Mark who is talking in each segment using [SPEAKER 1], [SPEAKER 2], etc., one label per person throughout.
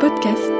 [SPEAKER 1] podcast.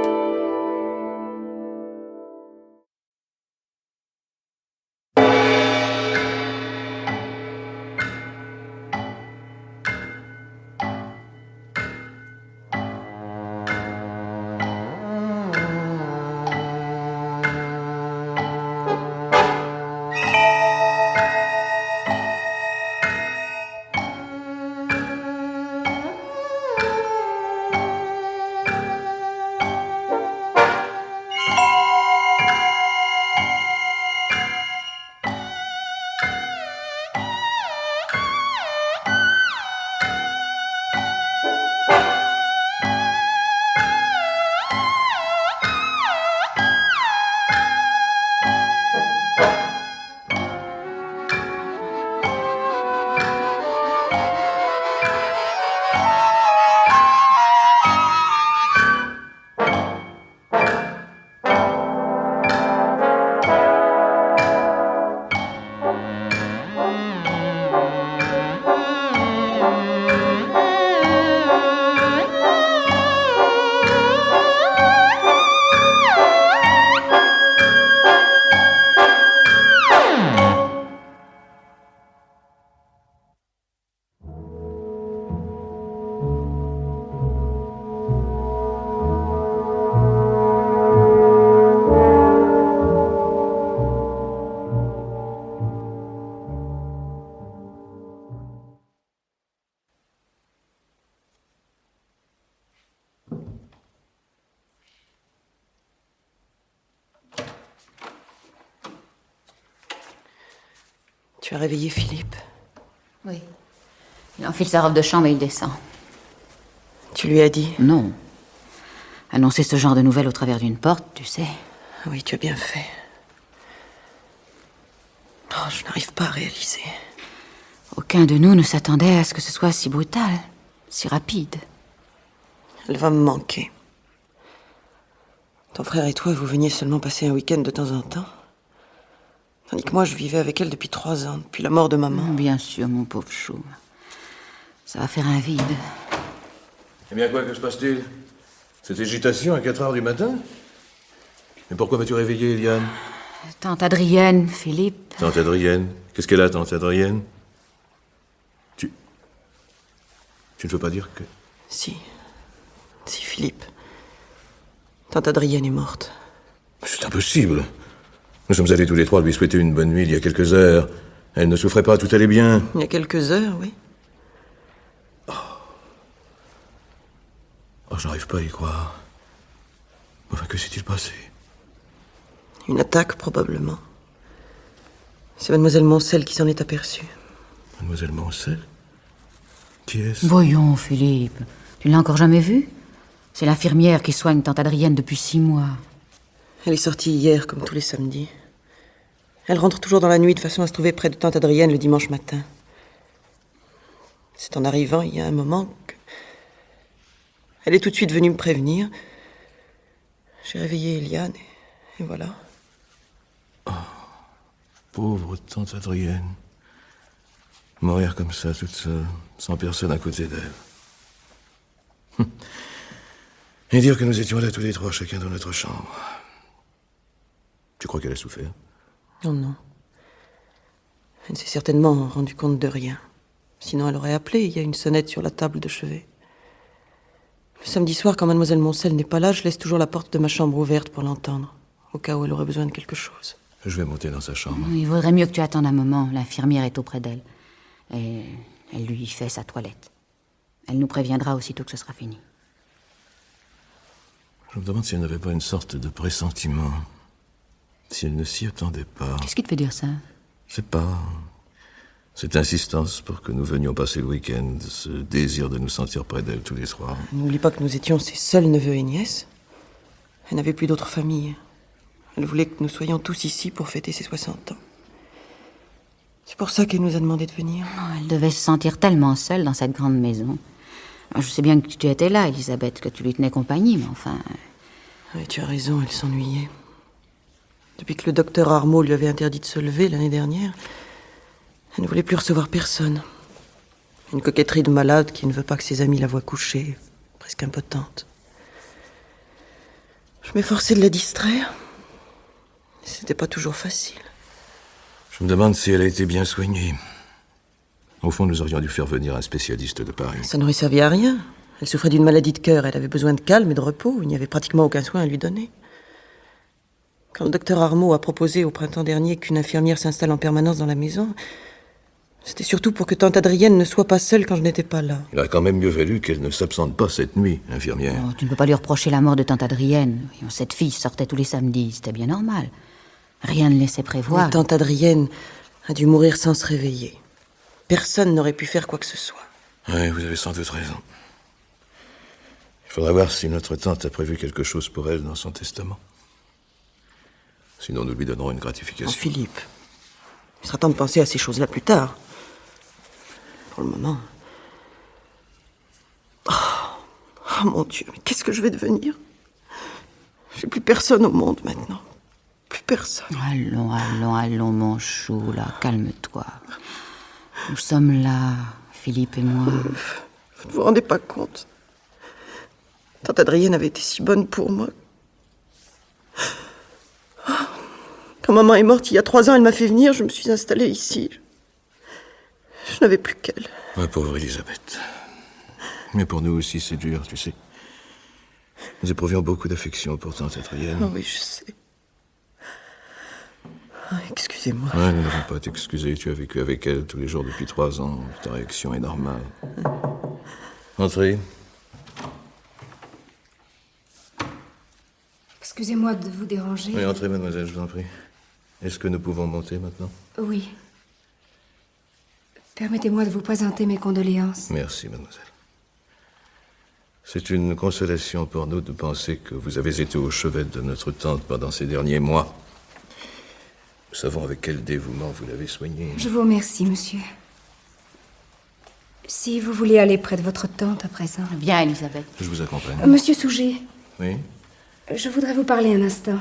[SPEAKER 2] Tu as réveillé Philippe?
[SPEAKER 3] Oui. Il enfile sa robe de chambre et il descend.
[SPEAKER 2] Tu lui as dit?
[SPEAKER 3] Non. Annoncer ce genre de nouvelles au travers d'une porte, tu sais.
[SPEAKER 2] Oui, tu as bien fait. Oh, je n'arrive pas à réaliser.
[SPEAKER 3] Aucun de nous ne s'attendait à ce que ce soit si brutal, si rapide.
[SPEAKER 2] Elle va me manquer. Ton frère et toi, vous veniez seulement passer un week-end de temps en temps. Tandis que moi, je vivais avec elle depuis 3 ans, depuis la mort de maman.
[SPEAKER 3] Bien sûr, mon pauvre chou. Ça va faire un vide.
[SPEAKER 4] Eh bien, quoi, que se passe-t-il? Cette agitation à 4h du matin? Mais pourquoi m'as-tu réveillé, Eliane?
[SPEAKER 3] Tante Adrienne, Philippe.
[SPEAKER 4] Tante Adrienne? Qu'est-ce qu'elle a, tante Adrienne? Tu ne veux pas dire que...
[SPEAKER 2] Si, Philippe. Tante Adrienne est morte.
[SPEAKER 4] C'est impossible. Nous sommes allés tous les trois lui souhaiter une bonne nuit il y a quelques heures. Elle ne souffrait pas, tout allait bien.
[SPEAKER 2] Il y a quelques heures, oui.
[SPEAKER 4] Oh, je n'arrive pas à y croire. Enfin, que s'est-il passé?
[SPEAKER 2] Une attaque, probablement. C'est mademoiselle Moncel qui s'en est aperçue.
[SPEAKER 4] Mademoiselle Moncel? Qui est-ce?
[SPEAKER 3] Voyons, Philippe. Tu ne l'as encore jamais vue? C'est l'infirmière qui soigne tante Adrienne depuis 6 mois.
[SPEAKER 2] Elle est sortie hier, comme tous les samedis. Elle rentre toujours dans la nuit de façon à se trouver près de tante Adrienne le dimanche matin. C'est en arrivant, il y a un moment, que... Elle est tout de suite venue me prévenir. J'ai réveillé Eliane, et voilà.
[SPEAKER 4] Pauvre tante Adrienne. Mourir comme ça, toute seule, sans personne à côté d'elle. Et dire que nous étions là tous les trois, chacun dans notre chambre. Tu crois qu'elle a souffert?
[SPEAKER 2] Non, non. Elle ne s'est certainement rendue compte de rien. Sinon, elle aurait appelé. Il y a une sonnette sur la table de chevet. Le samedi soir, quand mademoiselle Moncel n'est pas là, je laisse toujours la porte de ma chambre ouverte pour l'entendre, au cas où elle aurait besoin de quelque chose.
[SPEAKER 4] Je vais monter dans sa chambre.
[SPEAKER 3] Il vaudrait mieux que tu attendes un moment. L'infirmière est auprès d'elle. Et elle lui fait sa toilette. Elle nous préviendra aussitôt que ce sera fini.
[SPEAKER 4] Je me demande si elle n'avait pas une sorte de pressentiment. Si elle ne s'y attendait pas.
[SPEAKER 3] Qu'est-ce qui te fait dire ça?
[SPEAKER 4] Je sais pas. Cette insistance pour que nous venions passer le week-end, ce désir de nous sentir près d'elle tous les trois.
[SPEAKER 2] N'oublie pas que nous étions ses seuls neveux et nièces. Elle n'avait plus d'autre famille. Elle voulait que nous soyons tous ici pour fêter ses 60 ans. C'est pour ça qu'elle nous a demandé de venir.
[SPEAKER 3] Oh, elle devait se sentir tellement seule dans cette grande maison. Je sais bien que tu étais là, Elisabeth, que tu lui tenais compagnie, mais enfin...
[SPEAKER 2] Oui, tu as raison, elle s'ennuyait. Depuis que le docteur Armaud lui avait interdit de se lever l'année dernière, elle ne voulait plus recevoir personne. Une coquetterie de malade qui ne veut pas que ses amis la voient coucher, presque impotente. Je m'efforçais de la distraire. C'était pas toujours facile.
[SPEAKER 4] Je me demande si elle a été bien soignée. Au fond, nous aurions dû faire venir un spécialiste de Paris.
[SPEAKER 2] Ça n'aurait servi à rien. Elle souffrait d'une maladie de cœur. Elle avait besoin de calme et de repos. Il n'y avait pratiquement aucun soin à lui donner. Quand le docteur Armaud a proposé au printemps dernier qu'une infirmière s'installe en permanence dans la maison, c'était surtout pour que tante Adrienne ne soit pas seule quand je n'étais pas là.
[SPEAKER 4] Il a quand même mieux valu qu'elle ne s'absente pas cette nuit, l'infirmière.
[SPEAKER 3] Oh, tu ne peux pas lui reprocher la mort de tante Adrienne. Cette fille sortait tous les samedis, c'était bien normal. Rien ne laissait prévoir.
[SPEAKER 2] Mais tante Adrienne a dû mourir sans se réveiller. Personne n'aurait pu faire quoi que ce soit.
[SPEAKER 4] Oui, vous avez sans doute raison. Il faudra voir si notre tante a prévu quelque chose pour elle dans son testament. Sinon, nous lui donnerons une gratification.
[SPEAKER 2] Oh, Philippe, il sera temps de penser à ces choses-là plus tard. Pour le moment... Oh mon Dieu, mais qu'est-ce que je vais devenir? J'ai plus personne au monde maintenant. Plus personne.
[SPEAKER 3] Allons, mon chou, là, calme-toi. Nous sommes là, Philippe et moi.
[SPEAKER 2] Vous ne vous rendez pas compte. Tante Adrienne avait été si bonne pour moi. Quand maman est morte il y a 3 ans, elle m'a fait venir, je me suis installée ici. Je n'avais plus qu'elle.
[SPEAKER 4] Ma pauvre Elisabeth. Mais pour nous aussi, c'est dur, tu sais. Nous éprouvions beaucoup d'affection pour tante Adrienne.
[SPEAKER 2] Oh oui, je sais. Ah, excusez-moi.
[SPEAKER 4] Ouais, nous n'avons pas à t'excuser. Tu as vécu avec elle tous les jours depuis 3 ans. Ta réaction est normale. Entrez.
[SPEAKER 1] Excusez-moi de vous déranger.
[SPEAKER 4] Oui, entrez, mademoiselle, je vous en prie. Est-ce que nous pouvons monter maintenant?
[SPEAKER 1] Oui. Permettez-moi de vous présenter mes condoléances.
[SPEAKER 4] Merci, mademoiselle. C'est une consolation pour nous de penser que vous avez été au chevet de notre tante pendant ces derniers mois. Nous savons avec quel dévouement vous l'avez soignée.
[SPEAKER 1] Je vous remercie, monsieur. Si vous voulez aller près de votre tante à présent.
[SPEAKER 3] Viens, Elisabeth.
[SPEAKER 4] Je vous accompagne.
[SPEAKER 1] Monsieur Souget,
[SPEAKER 4] Oui?
[SPEAKER 1] je voudrais vous parler un instant.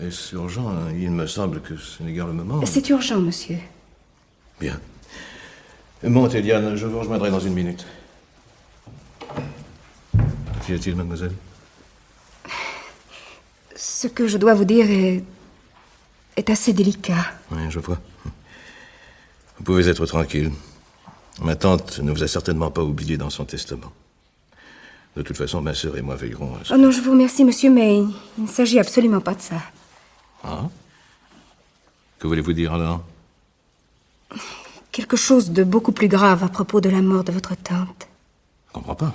[SPEAKER 4] Est-ce urgent, hein? Il me semble que ce n'est guère le moment.
[SPEAKER 1] C'est urgent, monsieur.
[SPEAKER 4] Bien. Montez, Diane, je vous rejoindrai dans 1 minute. Qu'y a-t-il, mademoiselle?
[SPEAKER 1] Ce que je dois vous dire est assez délicat.
[SPEAKER 4] Oui, je vois. Vous pouvez être tranquille. Ma tante ne vous a certainement pas oublié dans son testament. De toute façon, ma sœur et moi veillerons à ça.
[SPEAKER 1] Oh non, je vous remercie, monsieur, mais il ne s'agit absolument pas de ça.
[SPEAKER 4] Ah? Que voulez-vous dire alors?
[SPEAKER 1] Quelque chose de beaucoup plus grave à propos de la mort de votre tante.
[SPEAKER 4] Je comprends pas.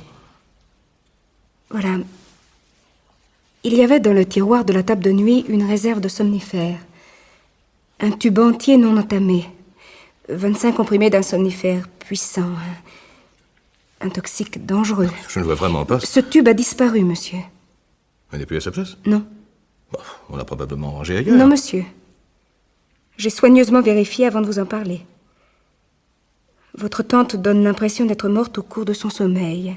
[SPEAKER 1] Voilà. Il y avait dans le tiroir de la table de nuit une réserve de somnifères. Un tube entier non entamé. 25 comprimés d'un somnifère puissant. Un toxique dangereux.
[SPEAKER 4] Je ne vois vraiment pas.
[SPEAKER 1] Ce tube a disparu, monsieur.
[SPEAKER 4] Elle n'est plus à sa place?
[SPEAKER 1] Non.
[SPEAKER 4] Bon, on l'a probablement rangé ailleurs.
[SPEAKER 1] Non, monsieur. J'ai soigneusement vérifié avant de vous en parler. Votre tante donne l'impression d'être morte au cours de son sommeil.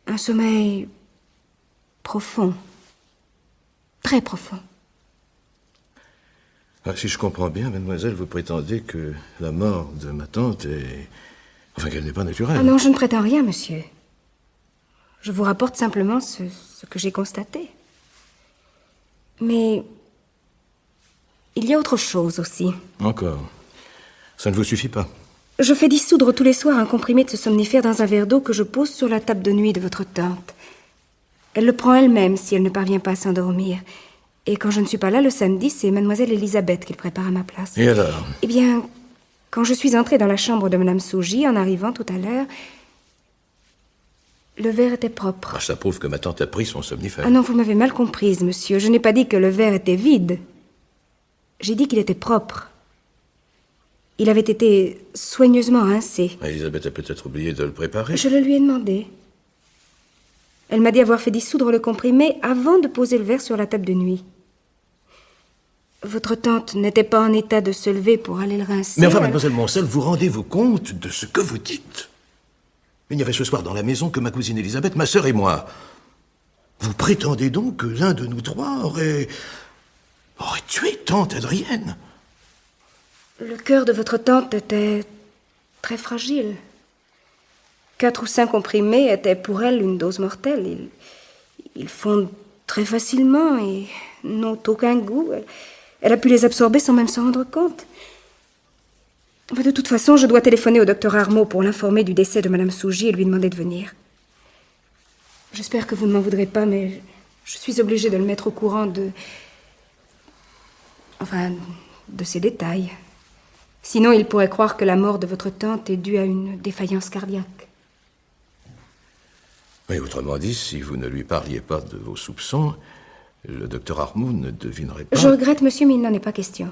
[SPEAKER 1] Un sommeil profond. Très profond.
[SPEAKER 4] Ah, si je comprends bien, mademoiselle, vous prétendez que la mort de ma tante est... Enfin, qu'elle n'est pas naturelle.
[SPEAKER 1] Ah non, je ne prétends rien, monsieur. Je vous rapporte simplement ce que j'ai constaté. Mais il y a autre chose aussi.
[SPEAKER 4] Encore. Ça ne vous suffit pas.
[SPEAKER 1] Je fais dissoudre tous les soirs un comprimé de ce somnifère dans un verre d'eau que je pose sur la table de nuit de votre tante. Elle le prend elle-même si elle ne parvient pas à s'endormir. Et quand je ne suis pas là le samedi, c'est mademoiselle Elisabeth qui le prépare à ma place.
[SPEAKER 4] Et alors?
[SPEAKER 1] Eh bien, quand je suis entrée dans la chambre de madame Sougy, en arrivant tout à l'heure, le verre était propre.
[SPEAKER 4] Ah, ça prouve que ma tante a pris son somnifère.
[SPEAKER 1] Ah non, vous m'avez mal comprise, monsieur. Je n'ai pas dit que le verre était vide. J'ai dit qu'il était propre. Il avait été soigneusement rincé.
[SPEAKER 4] Elisabeth a peut-être oublié de le préparer.
[SPEAKER 1] Je le lui ai demandé. Elle m'a dit avoir fait dissoudre le comprimé avant de poser le verre sur la table de nuit. Votre tante n'était pas en état de se lever pour aller le rincer.
[SPEAKER 4] Mais enfin, mademoiselle Moncel, vous rendez-vous compte de ce que vous dites? Il n'y avait ce soir dans la maison que ma cousine Elisabeth, ma sœur et moi. Vous prétendez donc que l'un de nous trois aurait tué tante Adrienne?
[SPEAKER 1] Le cœur de votre tante était très fragile. 4 ou 5 comprimés étaient pour elle une dose mortelle. Ils font très facilement et n'ont aucun goût. Elle a pu les absorber sans même s'en rendre compte. Enfin, de toute façon, je dois téléphoner au docteur Armaud pour l'informer du décès de Madame Sougy et lui demander de venir. J'espère que vous ne m'en voudrez pas, mais je suis obligée de le mettre au courant de ces détails. Sinon, il pourrait croire que la mort de votre tante est due à une défaillance cardiaque.
[SPEAKER 4] Oui, autrement dit, si vous ne lui parliez pas de vos soupçons, le docteur Armaud ne devinerait pas...
[SPEAKER 1] Je regrette, monsieur, mais il n'en est pas question.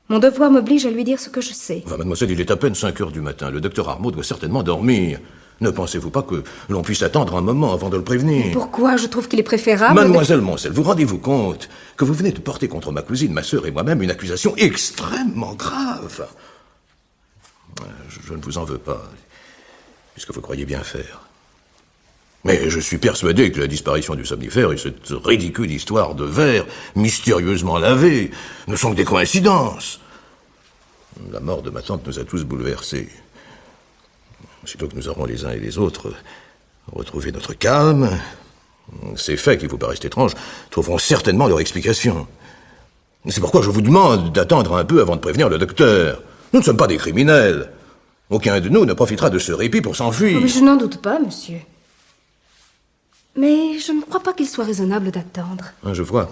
[SPEAKER 1] Mon devoir m'oblige à lui dire ce que je sais.
[SPEAKER 4] Enfin, mademoiselle, il est à peine 5 heures du matin. Le docteur Armaud doit certainement dormir. Ne pensez-vous pas que l'on puisse attendre un moment avant de le prévenir?
[SPEAKER 1] Mais pourquoi? Je trouve qu'il est préférable...
[SPEAKER 4] Mademoiselle Moncel, vous rendez-vous compte que vous venez de porter contre ma cousine, ma sœur et moi-même une accusation extrêmement grave? Je ne vous en veux pas, puisque vous croyez bien faire. Mais je suis persuadé que la disparition du somnifère et cette ridicule histoire de verre mystérieusement lavé ne sont que des coïncidences. La mort de ma tante nous a tous bouleversés. Aussitôt que nous aurons les uns et les autres retrouvé notre calme, ces faits qui vous paraissent étranges trouveront certainement leur explication. C'est pourquoi je vous demande d'attendre un peu avant de prévenir le docteur. Nous ne sommes pas des criminels. Aucun de nous ne profitera de ce répit pour s'enfuir.
[SPEAKER 1] Mais je n'en doute pas, monsieur. Mais je ne crois pas qu'il soit raisonnable d'attendre.
[SPEAKER 4] Je vois.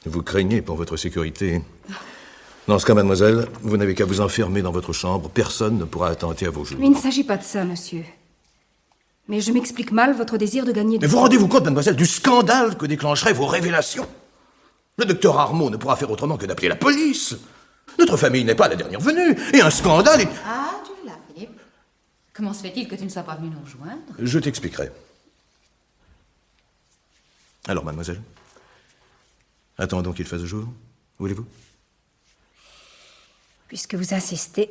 [SPEAKER 4] Vous craignez pour votre sécurité. Dans ce cas, mademoiselle, vous n'avez qu'à vous enfermer dans votre chambre. Personne ne pourra attenter à vos jours.
[SPEAKER 1] Mais il ne s'agit pas de ça, monsieur. Mais je m'explique mal votre désir de gagner du
[SPEAKER 4] Mais vous
[SPEAKER 1] temps.
[SPEAKER 4] rendez-vous compte, mademoiselle, du scandale que déclencheraient vos révélations? Le docteur Armaud ne pourra faire autrement que d'appeler la police. Notre famille n'est pas la dernière venue. Et un scandale est...
[SPEAKER 3] Ah, tu es là, Philippe. Comment se fait-il que tu ne sois pas venu nous rejoindre?
[SPEAKER 4] Je t'expliquerai. Alors, mademoiselle, attendons qu'il fasse jour, voulez-vous?
[SPEAKER 1] Puisque vous insistez.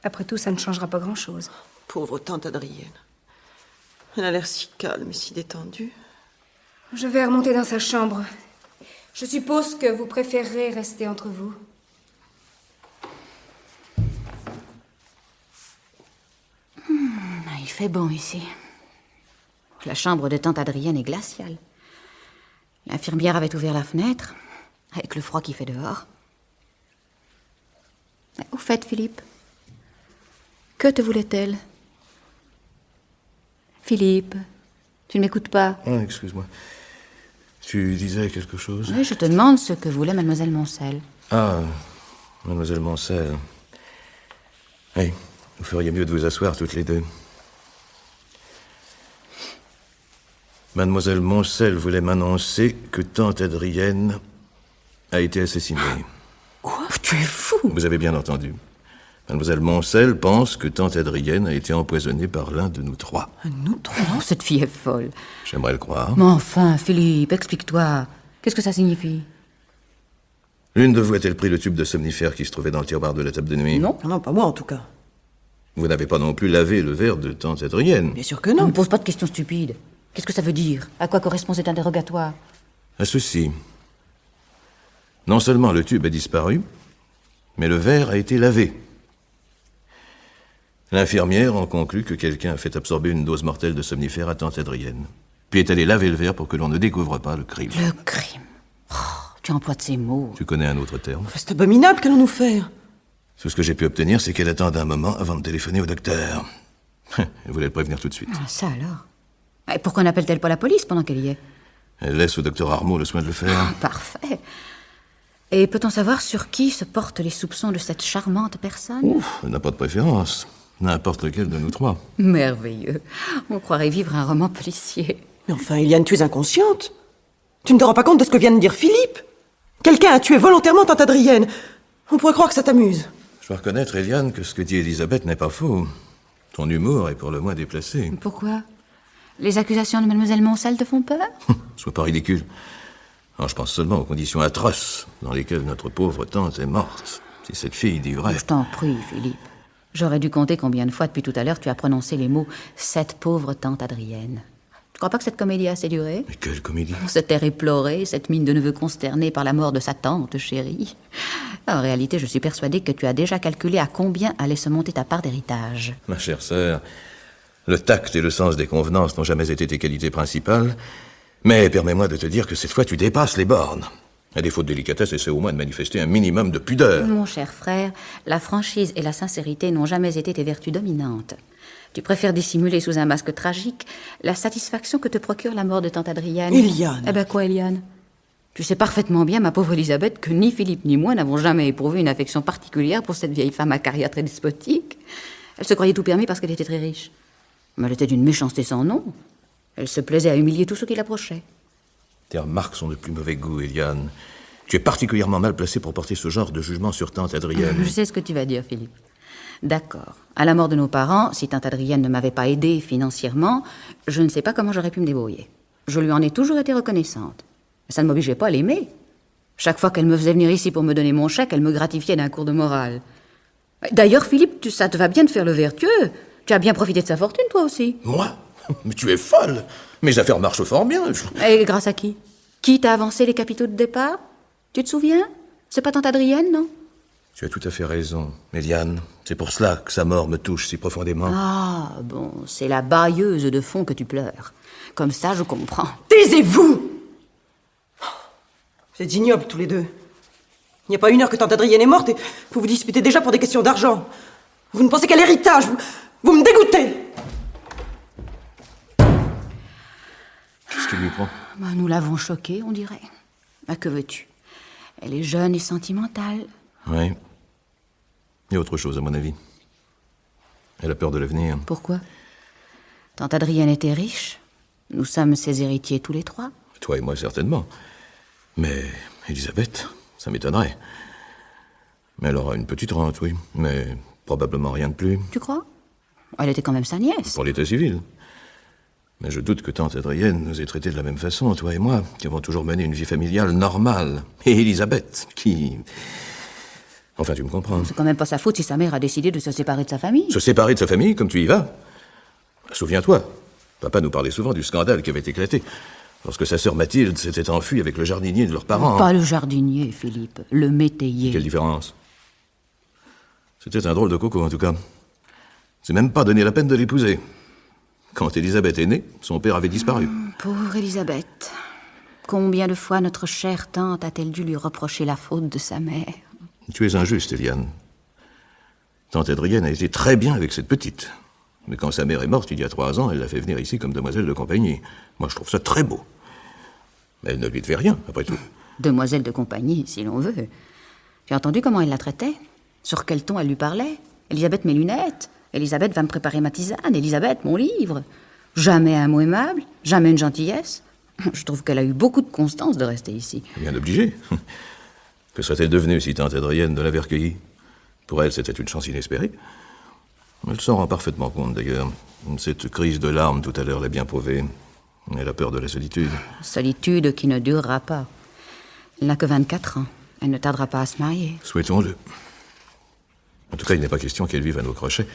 [SPEAKER 1] Après tout, ça ne changera pas grand-chose.
[SPEAKER 2] Pauvre tante Adrienne. Elle a l'air si calme et si détendue.
[SPEAKER 1] Je vais remonter dans sa chambre. Je suppose que vous préférerez rester entre vous.
[SPEAKER 3] Il fait bon ici. La chambre de tante Adrienne est glaciale. L'infirmière avait ouvert la fenêtre, avec le froid qui fait dehors. Au fait, Philippe, que te voulait-elle? Philippe, tu ne m'écoutes pas?
[SPEAKER 4] Ah, excuse-moi. Tu disais quelque chose?
[SPEAKER 3] Oui, je te demande ce que voulait mademoiselle Moncel.
[SPEAKER 4] Ah, mademoiselle Moncel. Oui, vous feriez mieux de vous asseoir toutes les deux. Mademoiselle Moncel voulait m'annoncer que tante Adrienne a été assassinée.
[SPEAKER 3] Quoi? Tu es fou!
[SPEAKER 4] Vous avez bien entendu. Mademoiselle Moncel pense que tante Adrienne a été empoisonnée par l'un de nous trois.
[SPEAKER 3] Nous trois? Oh, cette fille est folle.
[SPEAKER 4] J'aimerais le croire.
[SPEAKER 3] Mais enfin, Philippe, explique-toi. Qu'est-ce que ça signifie?
[SPEAKER 4] L'une de vous a-t-elle pris le tube de somnifère qui se trouvait dans le tiroir de la table de nuit?
[SPEAKER 3] Non.
[SPEAKER 2] Non, pas moi en tout cas.
[SPEAKER 4] Vous n'avez pas non plus lavé le verre de tante Adrienne?
[SPEAKER 2] Bien sûr que
[SPEAKER 3] Ne
[SPEAKER 2] non.
[SPEAKER 3] me pose pas de questions stupides. Qu'est-ce que ça veut dire? À quoi correspond cet interrogatoire?
[SPEAKER 4] À ceci. Non seulement le tube a disparu, mais le verre a été lavé. L'infirmière en conclut que quelqu'un a fait absorber une dose mortelle de somnifère à tante Adrienne, puis est allé laver le verre pour que l'on ne découvre pas le crime.
[SPEAKER 3] Le crime. Oh, tu emploies de ces mots.
[SPEAKER 4] Tu connais un autre terme?
[SPEAKER 2] C'est abominable, qu'allons-nous faire?
[SPEAKER 4] Tout ce que j'ai pu obtenir, c'est qu'elle attende un moment avant de téléphoner au docteur. Elle voulait le prévenir tout de suite.
[SPEAKER 3] Ah, ça alors. Et pourquoi n'appelle-t-elle pas la police pendant qu'elle y est?
[SPEAKER 4] Elle laisse au docteur Armaud le soin de le faire.
[SPEAKER 3] Parfait. Et peut-on savoir sur qui se portent les soupçons de cette charmante personne?
[SPEAKER 4] Elle n'a pas de préférence. N'importe lequel de nous trois.
[SPEAKER 3] Merveilleux. On croirait vivre un roman policier.
[SPEAKER 2] Mais enfin, Eliane, tu es inconsciente. Tu ne te rends pas compte de ce que vient de dire Philippe? Quelqu'un a tué volontairement tante Adrienne. On pourrait croire que ça t'amuse.
[SPEAKER 4] Je dois reconnaître, Eliane, que ce que dit Elisabeth n'est pas faux. Ton humour est pour le moins déplacé.
[SPEAKER 3] Pourquoi? Les accusations de mademoiselle Moncel te font peur?
[SPEAKER 4] Sois pas ridicule. Alors, je pense seulement aux conditions atroces dans lesquelles notre pauvre tante est morte. Si cette fille dit vrai...
[SPEAKER 3] Je t'en prie, Philippe. J'aurais dû compter combien de fois depuis tout à l'heure tu as prononcé les mots « cette pauvre tante Adrienne ». Tu crois pas que cette comédie a assez duré?
[SPEAKER 4] Mais quelle comédie!
[SPEAKER 3] Cet air éploré, cette mine de neveu consterné par la mort de sa tante chérie. En réalité, je suis persuadée que tu as déjà calculé à combien allait se monter ta part d'héritage.
[SPEAKER 4] Ma chère sœur, Le tact et le sens des convenances n'ont jamais été tes qualités principales, mais permets-moi de te dire que cette fois tu dépasses les bornes. À défaut de délicatesse, essaie au moins de manifester un minimum de pudeur.
[SPEAKER 3] Mon cher frère, la franchise et la sincérité n'ont jamais été tes vertus dominantes. Tu préfères dissimuler sous un masque tragique la satisfaction que te procure la mort de tante Adrienne.
[SPEAKER 2] Eliane.
[SPEAKER 3] Eh ben quoi, Eliane? Tu sais parfaitement bien, ma pauvre Elisabeth, que ni Philippe ni moi n'avons jamais éprouvé une affection particulière pour cette vieille femme à carrière très despotique. Elle se croyait tout permis parce qu'elle était très riche. Mais elle était d'une méchanceté sans nom. Elle se plaisait à humilier tous ceux qui l'approchaient.
[SPEAKER 4] Tes remarques sont de plus mauvais goût, Eliane. Tu es particulièrement mal placé pour porter ce genre de jugement sur tante Adrienne.
[SPEAKER 3] Je sais ce que tu vas dire, Philippe. D'accord. À la mort de nos parents, si tante Adrienne ne m'avait pas aidée financièrement, je ne sais pas comment j'aurais pu me débrouiller. Je lui en ai toujours été reconnaissante. Ça ne m'obligeait pas à l'aimer. Chaque fois qu'elle me faisait venir ici pour me donner mon chèque, elle me gratifiait d'un cours de morale. D'ailleurs, Philippe, ça te va bien de faire le vertueux. Tu as bien profité de sa fortune, toi aussi.
[SPEAKER 4] Moi? Mais tu es folle. Mes affaires marchent fort bien.
[SPEAKER 3] Et grâce à qui? Qui t'a avancé les capitaux de départ? Tu te souviens? C'est pas tante Adrienne, non?
[SPEAKER 4] Tu as tout à fait raison, Eliane. C'est pour cela que sa mort me touche si profondément.
[SPEAKER 3] Ah, bon, c'est la bailleuse de fond que tu pleures. Comme ça, je comprends.
[SPEAKER 2] Taisez-vous! Vous êtes ignobles, tous les deux. Il n'y a pas une heure que tante Adrienne est morte et vous vous disputez déjà pour des questions d'argent. Vous ne pensez qu'à l'héritage. Vous me dégoûtez!
[SPEAKER 4] Qu'est-ce qui lui prend?
[SPEAKER 3] Nous l'avons choquée, on dirait. Que veux-tu? Elle est jeune et sentimentale.
[SPEAKER 4] Oui. Il y a autre chose, à mon avis. Elle a peur de l'avenir.
[SPEAKER 3] Pourquoi? Tante Adrienne était riche. Nous sommes ses héritiers tous les trois.
[SPEAKER 4] Toi et moi, certainement. Mais Elisabeth, ça m'étonnerait. Mais elle aura une petite rente, oui. Mais probablement rien de plus.
[SPEAKER 3] Tu crois? Elle était quand même sa nièce.
[SPEAKER 4] Pour l'état civil. Mais je doute que tante Adrienne nous ait traités de la même façon, toi et moi, qui avons toujours mené une vie familiale normale. Et Elisabeth, qui... Enfin, tu me comprends.
[SPEAKER 3] C'est quand même pas sa faute si sa mère a décidé de se séparer de sa famille.
[SPEAKER 4] Se séparer de sa famille, comme tu y vas? Souviens-toi, papa nous parlait souvent du scandale qui avait éclaté lorsque sa sœur Mathilde s'était enfuie avec le jardinier de leurs parents.
[SPEAKER 3] Pas le jardinier, Philippe, le métayer.
[SPEAKER 4] Quelle différence? C'était un drôle de coco, en tout cas. C'est même pas donné la peine de l'épouser. Quand Elisabeth est née, son père avait disparu.
[SPEAKER 3] Pauvre Elisabeth. Combien de fois notre chère tante a-t-elle dû lui reprocher la faute de sa mère?
[SPEAKER 4] Tu es injuste, Eliane. Tante Adrienne a été très bien avec cette petite. Mais quand sa mère est morte, il y a 3 ans, elle l'a fait venir ici comme demoiselle de compagnie. Moi, je trouve ça très beau. Mais elle ne lui devait rien, après tout.
[SPEAKER 3] Demoiselle de compagnie, si l'on veut. Tu as entendu comment elle la traitait? Sur quel ton elle lui parlait? Elisabeth, mes lunettes. Elisabeth va me préparer ma tisane. Elisabeth, mon livre. Jamais un mot aimable, jamais une gentillesse. Je trouve qu'elle a eu beaucoup de constance de rester ici.
[SPEAKER 4] Bien obligée. Que serait-elle devenue si tante Adrienne ne l'avait recueillie? Pour elle, c'était une chance inespérée. Elle s'en rend parfaitement compte, d'ailleurs. Cette crise de larmes, tout à l'heure, l'a bien prouvé. Elle a peur de la solitude.
[SPEAKER 3] Solitude qui ne durera pas. Elle n'a que 24 ans. Elle ne tardera pas à se marier.
[SPEAKER 4] Souhaitons-le. En tout cas, il n'est pas question qu'elle vive à nos crochets,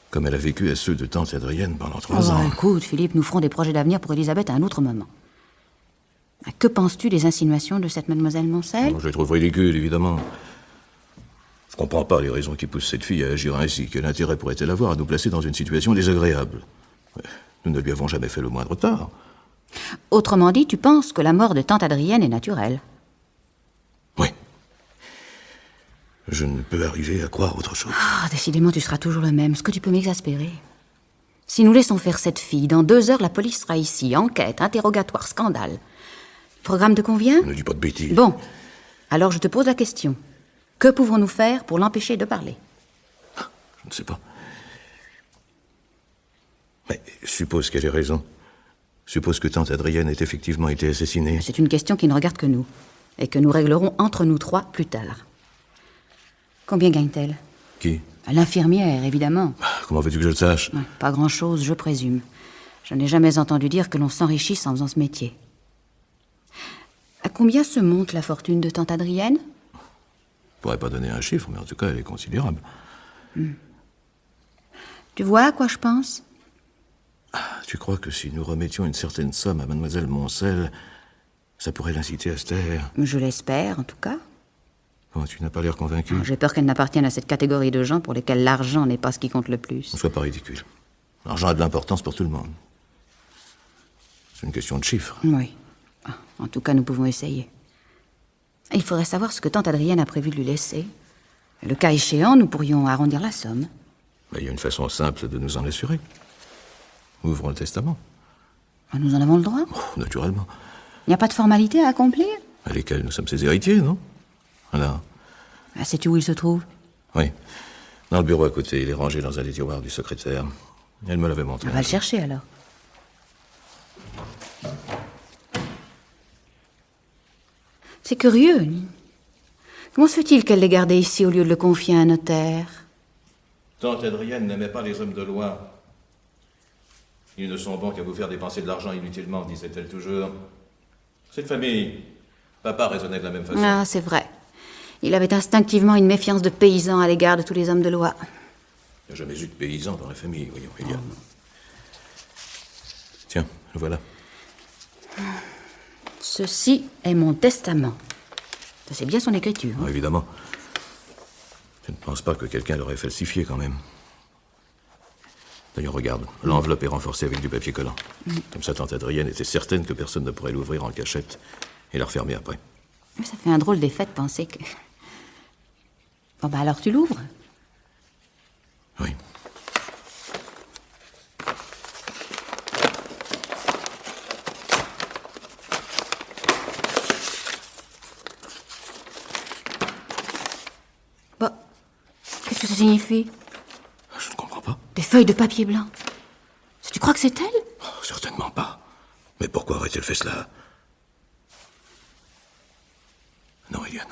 [SPEAKER 4] comme elle a vécu à ceux de tante Adrienne pendant 3 ans.
[SPEAKER 3] Écoute, Philippe, nous ferons des projets d'avenir pour Elisabeth à un autre moment. Que penses-tu des insinuations de cette mademoiselle Moncel?
[SPEAKER 4] Je les trouve ridicules, évidemment. Je comprends pas les raisons qui poussent cette fille à agir ainsi. Quel intérêt pourrait-elle avoir à nous placer dans une situation désagréable? Nous ne lui avons jamais fait le moindre tort.
[SPEAKER 3] Autrement dit, tu penses que la mort de tante Adrienne est naturelle?
[SPEAKER 4] Oui. Je ne peux arriver à croire autre chose.
[SPEAKER 3] Décidément, tu seras toujours le même. Ce que tu peux m'exaspérer. Si nous laissons faire cette fille, dans 2 heures, la police sera ici. Enquête, interrogatoire, scandale. Le programme te convient?
[SPEAKER 4] Ne dis pas de bêtises.
[SPEAKER 3] Bon. Alors, je te pose la question. Que pouvons-nous faire pour l'empêcher de parler?
[SPEAKER 4] Je ne sais pas. Mais suppose qu'elle ait raison. Suppose que tante Adrienne ait effectivement été assassinée.
[SPEAKER 3] C'est une question qui ne regarde que nous. Et que nous réglerons entre nous 3 plus tard. Combien gagne-t-elle?
[SPEAKER 4] Qui?
[SPEAKER 3] L'infirmière, évidemment.
[SPEAKER 4] Comment veux-tu que je le sache?
[SPEAKER 3] Pas grand-chose, je présume. Je n'ai jamais entendu dire que l'on s'enrichisse en faisant ce métier. À combien se monte la fortune de tante Adrienne?
[SPEAKER 4] Je pourrais pas donner un chiffre, mais en tout cas, elle est considérable.
[SPEAKER 3] Tu vois à quoi je pense?
[SPEAKER 4] Tu crois que si nous remettions une certaine somme à mademoiselle Moncel, ça pourrait l'inciter à se taire?
[SPEAKER 3] Je l'espère, en tout cas.
[SPEAKER 4] Oh, tu n'as pas l'air convaincu.
[SPEAKER 3] J'ai peur qu'elle n'appartienne à cette catégorie de gens pour lesquels l'argent n'est pas ce qui compte le plus.
[SPEAKER 4] Ne sois pas ridicule. L'argent a de l'importance pour tout le monde. C'est une question de chiffres.
[SPEAKER 3] Oui. Ah, en tout cas, nous pouvons essayer. Il faudrait savoir ce que tante Adrienne a prévu de lui laisser. Le cas échéant, nous pourrions arrondir la somme.
[SPEAKER 4] Mais il y a une façon simple de nous en assurer. Ouvrons le testament.
[SPEAKER 3] Nous en avons le droit.
[SPEAKER 4] Oh, naturellement.
[SPEAKER 3] Il n'y a pas de formalité à accomplir.
[SPEAKER 4] À lesquels nous sommes ses héritiers, non? Alors?
[SPEAKER 3] Ah, sais-tu où il se trouve?
[SPEAKER 4] Oui. Dans le bureau à côté, il est rangé dans un des tiroirs du secrétaire. Elle me l'avait montré.
[SPEAKER 3] On va le chercher alors. C'est curieux. Comment se fait-il qu'elle l'ait gardé ici au lieu de le confier à un notaire?
[SPEAKER 4] Tante Adrienne n'aimait pas les hommes de loi. Ils ne sont bons qu'à vous faire dépenser de l'argent inutilement, disait-elle toujours. Cette famille, papa raisonnait de la même façon.
[SPEAKER 3] Ah, c'est vrai. Il avait instinctivement une méfiance de paysan à l'égard de tous les hommes de loi.
[SPEAKER 4] Il n'y a jamais eu de paysan dans la famille, voyons, Eliane. Tiens, le voilà.
[SPEAKER 3] Ceci est mon testament. Ça, c'est bien son écriture.
[SPEAKER 4] Ah, évidemment. Je ne pense pas que quelqu'un l'aurait falsifié, quand même. D'ailleurs, regarde, l'enveloppe est renforcée avec du papier collant. Comme ça, tante Adrienne était certaine que personne ne pourrait l'ouvrir en cachette et la refermer après.
[SPEAKER 3] Ça fait un drôle d'effet de penser que... Bon, bah alors tu l'ouvres.
[SPEAKER 4] Oui.
[SPEAKER 3] Bon, qu'est-ce que ça signifie?
[SPEAKER 4] Je ne comprends pas.
[SPEAKER 3] Des feuilles de papier blanc. Tu crois que c'est elle?
[SPEAKER 4] Oh, certainement pas. Mais pourquoi aurait-elle fait cela? Non, Eliane.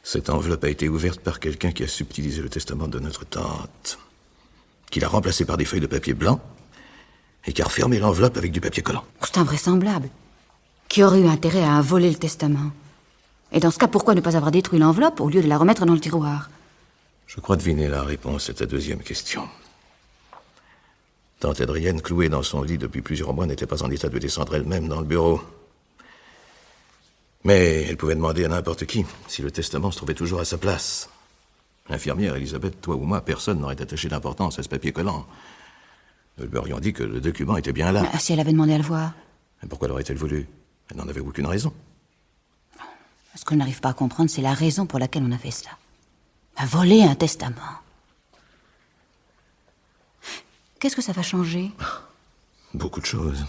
[SPEAKER 4] Cette enveloppe a été ouverte par quelqu'un qui a subtilisé le testament de notre tante, qui l'a remplacé par des feuilles de papier blanc et qui a refermé l'enveloppe avec du papier collant.
[SPEAKER 3] C'est invraisemblable. Qui aurait eu intérêt à voler le testament? Et dans ce cas, pourquoi ne pas avoir détruit l'enveloppe au lieu de la remettre dans le tiroir?
[SPEAKER 4] Je crois deviner la réponse à ta deuxième question. Tante Adrienne, clouée dans son lit depuis plusieurs mois, n'était pas en état de descendre elle-même dans le bureau. Mais elle pouvait demander à n'importe qui si le testament se trouvait toujours à sa place. L'infirmière, Elisabeth, toi ou moi, personne n'aurait attaché d'importance à ce papier collant. Nous lui aurions dit que le document était bien là.
[SPEAKER 3] Ah, si elle avait demandé à le voir.
[SPEAKER 4] Mais pourquoi l'aurait-elle voulu? Elle n'en avait aucune raison.
[SPEAKER 3] Ce qu'on n'arrive pas à comprendre, c'est la raison pour laquelle on a fait cela. À voler un testament. Qu'est-ce que ça va changer?
[SPEAKER 4] Beaucoup de choses.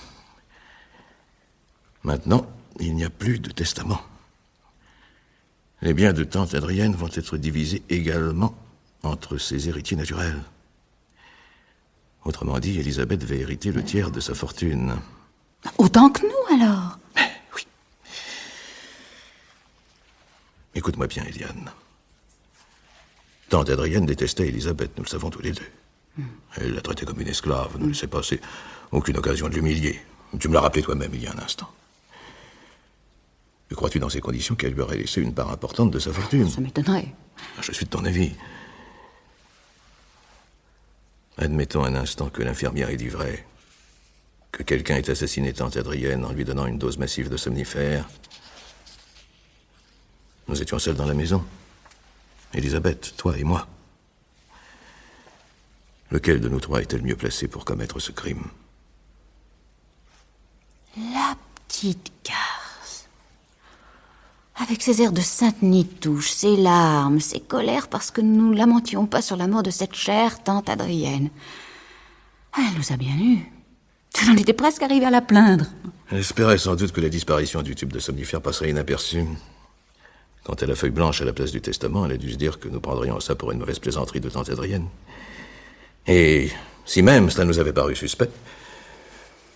[SPEAKER 4] Maintenant, il n'y a plus de testament. Les biens de tante Adrienne vont être divisés également entre ses héritiers naturels. Autrement dit, Elisabeth va hériter le tiers de sa fortune.
[SPEAKER 3] Autant que nous, alors?
[SPEAKER 4] Oui. Écoute-moi bien, Eliane. Tante Adrienne détestait Elisabeth, nous le savons tous les deux. Elle la traitait comme une esclave, ne laissait passer aucune occasion de l'humilier. Tu me l'as rappelé toi-même il y a un instant. Crois-tu dans ces conditions qu'elle lui aurait laissé une part importante de sa fortune?
[SPEAKER 3] Ça m'étonnerait.
[SPEAKER 4] Je suis de ton avis. Admettons un instant que l'infirmière ait dit vrai, que quelqu'un ait assassiné tante Adrienne en lui donnant une dose massive de somnifères. Nous étions seuls dans la maison. Elisabeth, toi et moi. Lequel de nous trois était le mieux placé pour commettre ce crime?
[SPEAKER 3] La petite garce. Avec ses airs de sainte nitouche, ses larmes, ses colères parce que nous ne lamentions pas sur la mort de cette chère tante Adrienne. Elle nous a bien eus. J'en étais presque arrivée à la plaindre.
[SPEAKER 4] Elle espérait sans doute que la disparition du tube de somnifère passerait inaperçue. Quant à la feuille blanche à la place du testament, elle a dû se dire que nous prendrions ça pour une mauvaise plaisanterie de tante Adrienne. Et si même cela nous avait paru suspect,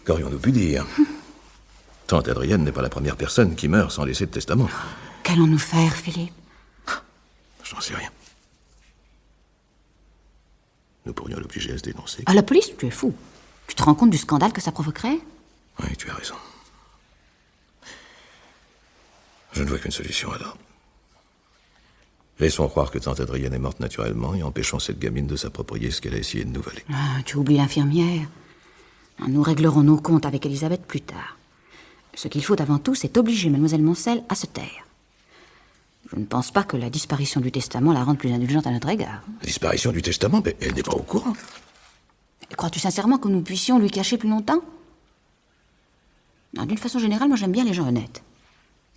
[SPEAKER 4] qu'aurions-nous pu dire? Tante Adrienne n'est pas la première personne qui meurt sans laisser de testament.
[SPEAKER 3] Qu'allons-nous faire, Philippe?
[SPEAKER 4] Je n'en sais rien. Nous pourrions l'obliger à se dénoncer.
[SPEAKER 3] À la police? Tu es fou. Tu te rends compte du scandale que ça provoquerait?
[SPEAKER 4] Oui, tu as raison. Je ne vois qu'une solution alors. Laissons croire que tante Adrienne est morte naturellement et empêchons cette gamine de s'approprier ce qu'elle a essayé de nous voler.
[SPEAKER 3] Ah, tu oublies l'infirmière. Nous réglerons nos comptes avec Elisabeth plus tard. Ce qu'il faut avant tout, c'est obliger mademoiselle Moncel à se taire. Je ne pense pas que la disparition du testament la rende plus indulgente à notre égard.
[SPEAKER 4] La disparition du testament, mais elle n'est pas au courant.
[SPEAKER 3] Et crois-tu sincèrement que nous puissions lui cacher plus longtemps? Non, d'une façon générale, moi j'aime bien les gens honnêtes.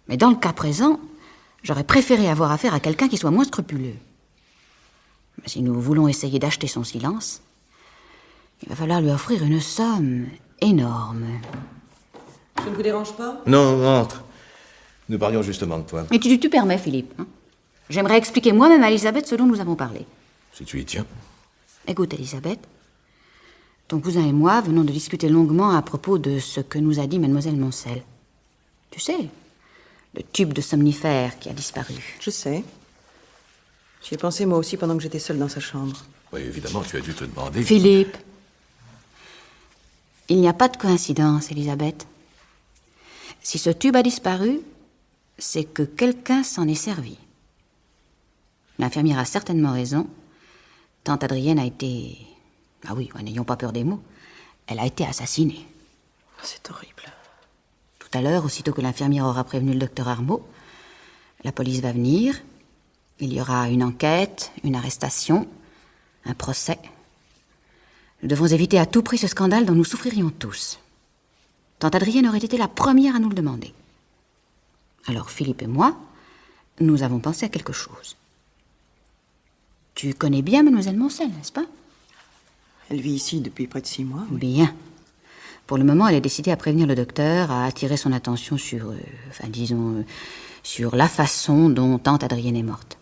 [SPEAKER 3] Mais dans le cas présent, j'aurais préféré avoir affaire à quelqu'un qui soit moins scrupuleux. Mais si nous voulons essayer d'acheter son silence, il va falloir lui offrir une somme énorme.
[SPEAKER 2] Je ne vous dérange pas?
[SPEAKER 4] Non, entre. Nous parlions justement de toi.
[SPEAKER 3] Et tu permets, Philippe, hein? J'aimerais expliquer moi-même à Elisabeth ce dont nous avons parlé.
[SPEAKER 4] Si tu y tiens.
[SPEAKER 3] Écoute, Elisabeth, ton cousin et moi venons de discuter longuement à propos de ce que nous a dit mademoiselle Moncel. Tu sais, le tube de somnifère qui a disparu.
[SPEAKER 2] Je sais. J'y ai pensé moi aussi pendant que j'étais seule dans sa chambre.
[SPEAKER 4] Oui, évidemment, tu as dû te demander...
[SPEAKER 3] Philippe, il n'y a pas de coïncidence, Elisabeth. Si ce tube a disparu, c'est que quelqu'un s'en est servi. L'infirmière a certainement raison. Tante Adrienne a été... Ah oui, n'ayons pas peur des mots. Elle a été assassinée.
[SPEAKER 2] C'est horrible.
[SPEAKER 3] Tout à l'heure, aussitôt que l'infirmière aura prévenu le docteur Armaud, la police va venir. Il y aura une enquête, une arrestation, un procès. Nous devons éviter à tout prix ce scandale dont nous souffririons tous. Tante Adrienne aurait été la première à nous le demander. Alors Philippe et moi, nous avons pensé à quelque chose. Tu connais bien mademoiselle Moncel, n'est-ce pas?
[SPEAKER 2] Elle vit ici depuis près de 6 mois. Oui.
[SPEAKER 3] Bien. Pour le moment, elle est décidée à prévenir le docteur, à attirer son attention sur, sur la façon dont tante Adrienne est morte.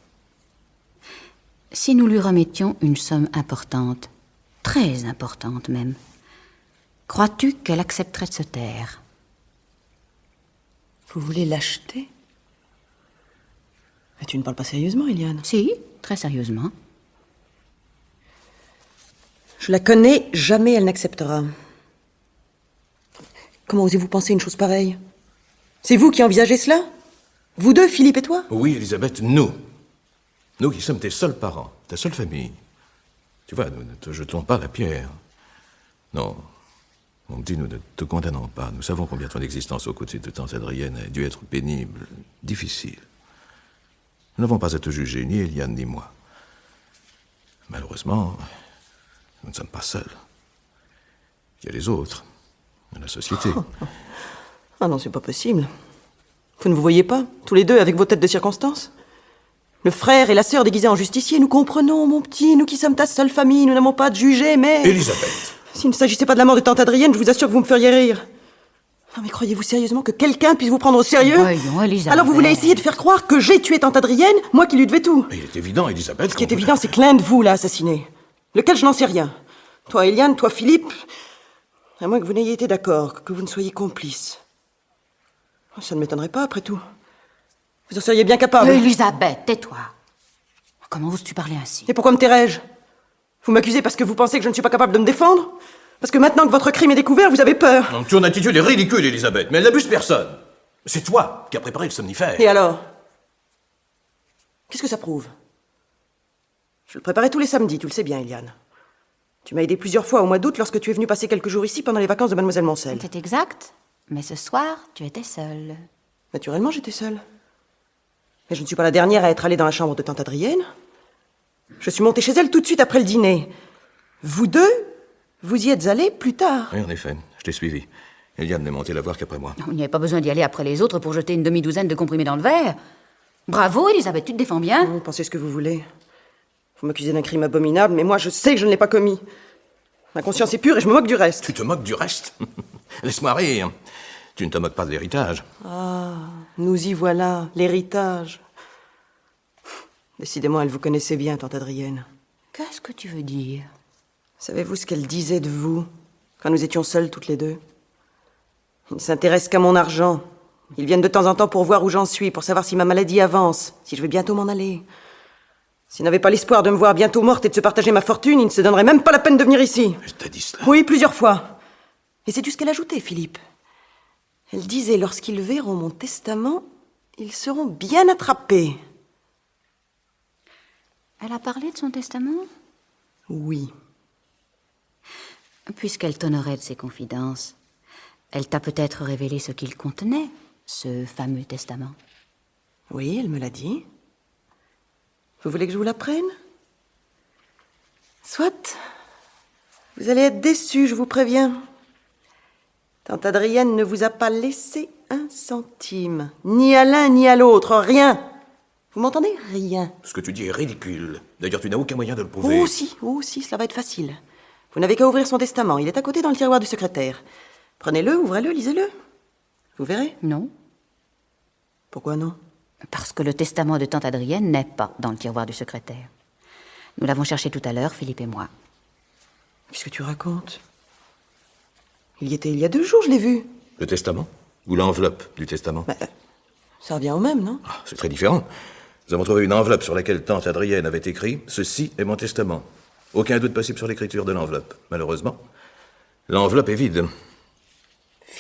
[SPEAKER 3] Si nous lui remettions une somme importante, très importante même, crois-tu qu'elle accepterait de se taire?
[SPEAKER 2] Vous voulez l'acheter? Mais tu ne parles pas sérieusement, Eliane.
[SPEAKER 3] Si, très sérieusement.
[SPEAKER 2] Je la connais, jamais elle n'acceptera. Comment osez-vous penser une chose pareille? C'est vous qui envisagez cela? Vous deux, Philippe et toi?
[SPEAKER 4] Oui, Elisabeth, nous. Nous qui sommes tes seuls parents, ta seule famille. Tu vois, nous ne te jetons pas la pierre. Non. On me dit, nous ne te condamnons pas. Nous savons combien ton existence aux côtés de tante Adrienne a dû être pénible, difficile. Nous n'avons pas à te juger, ni Eliane ni moi. Malheureusement, nous ne sommes pas seuls. Il y a les autres, la société.
[SPEAKER 2] Ah non, c'est pas possible. Vous ne vous voyez pas, tous les deux, avec vos têtes de circonstance? Le frère et la sœur déguisés en justiciers, nous comprenons, mon petit, nous qui sommes ta seule famille, nous n'avons pas à te juger, mais...
[SPEAKER 4] Elisabeth!
[SPEAKER 2] S'il ne s'agissait pas de la mort de tante Adrienne, je vous assure que vous me feriez rire. Non mais croyez-vous sérieusement que quelqu'un puisse vous prendre au sérieux?
[SPEAKER 3] Voyons, Elisabeth.
[SPEAKER 2] Alors vous voulez essayer de faire croire que j'ai tué tante Adrienne, moi qui lui devais tout?
[SPEAKER 4] Mais il est évident, Elisabeth...
[SPEAKER 2] Ce qui est évident, c'est que l'un de vous l'a assassiné. Lequel, je n'en sais rien. Toi, Eliane, toi, Philippe... À moins que vous n'ayez été d'accord, que vous ne soyez complices. Ça ne m'étonnerait pas, après tout. Vous en seriez bien capable.
[SPEAKER 3] Elisabeth, tais-toi. Comment oses-tu parler ainsi?
[SPEAKER 2] Et pourquoi me tairais-je? Vous m'accusez parce que vous pensez que je ne suis pas capable de me défendre? Parce que maintenant que votre crime est découvert, vous avez peur?
[SPEAKER 4] Donc, ton attitude est ridicule, Elisabeth, mais elle n'abuse personne. C'est toi qui as préparé le somnifère.
[SPEAKER 2] Et alors? Qu'est-ce que ça prouve? Je le préparais tous les samedis, tu le sais bien, Eliane. Tu m'as aidé plusieurs fois au mois d'août lorsque tu es venue passer quelques jours ici pendant les vacances de mademoiselle Moncel.
[SPEAKER 3] C'est exact, mais ce soir, tu étais seule.
[SPEAKER 2] Naturellement, j'étais seule. Mais je ne suis pas la dernière à être allée dans la chambre de tante Adrienne. Je suis montée chez elle tout de suite après le dîner. Vous deux, vous y êtes allés plus tard.
[SPEAKER 4] Oui, en effet, je t'ai suivi. Eliane n'est montée la voir qu'après moi.
[SPEAKER 3] Il n'y avait pas besoin d'y aller après les autres pour jeter une demi-douzaine de comprimés dans le verre. Bravo, Elisabeth, tu te défends bien.
[SPEAKER 2] Vous pensez ce que vous voulez. Vous m'accusez d'un crime abominable, mais moi je sais que je ne l'ai pas commis. Ma conscience est pure et je me moque du reste.
[SPEAKER 4] Tu te moques du reste? Laisse-moi rire. Tu ne te moques pas de l'héritage.
[SPEAKER 2] Ah, nous y voilà, l'héritage. Décidément, elle vous connaissait bien, tante Adrienne.
[SPEAKER 3] Qu'est-ce que tu veux dire?
[SPEAKER 2] Savez-vous ce qu'elle disait de vous, quand nous étions seuls toutes les deux? Ils ne s'intéressent qu'à mon argent. Ils viennent de temps en temps pour voir où j'en suis, pour savoir si ma maladie avance, si je vais bientôt m'en aller. S'ils n'avaient pas l'espoir de me voir bientôt morte et de se partager ma fortune, ils ne se donneraient même pas la peine de venir ici.
[SPEAKER 4] Elle t'a dit cela?
[SPEAKER 2] Oui, plusieurs fois. Et sais-tu ce qu'elle ajoutait, Philippe? Elle disait, lorsqu'ils verront mon testament, ils seront bien attrapés.
[SPEAKER 3] Elle a parlé de son testament?
[SPEAKER 2] Oui.
[SPEAKER 3] Puisqu'elle t'honorait de ses confidences, elle t'a peut-être révélé ce qu'il contenait, ce fameux testament.
[SPEAKER 2] Oui, elle me l'a dit. Vous voulez que je vous l'apprenne? Soit. Vous allez être déçus, je vous préviens. Tante Adrienne ne vous a pas laissé un centime. Ni à l'un, ni à l'autre. Rien. Vous m'entendez? Rien.
[SPEAKER 4] Ce que tu dis est ridicule. D'ailleurs, tu n'as aucun moyen de le prouver.
[SPEAKER 2] Oh si, cela va être facile. Vous n'avez qu'à ouvrir son testament. Il est à côté dans le tiroir du secrétaire. Prenez-le, ouvrez-le, lisez-le. Vous verrez.
[SPEAKER 3] Non,
[SPEAKER 2] Pourquoi non?
[SPEAKER 3] parce que le testament de tante Adrienne n'est pas dans le tiroir du secrétaire. Nous l'avons cherché tout à l'heure, Philippe et moi.
[SPEAKER 2] Qu'est-ce que tu racontes? Il y était il y a 2 jours, je l'ai vu.
[SPEAKER 4] Le testament? Ou l'enveloppe du testament?
[SPEAKER 2] Ça revient au même, non?
[SPEAKER 4] Ah, c'est très différent. Nous avons trouvé une enveloppe sur laquelle tante Adrienne avait écrit « Ceci est mon testament ». Aucun doute possible sur l'écriture de l'enveloppe. Malheureusement, l'enveloppe est vide.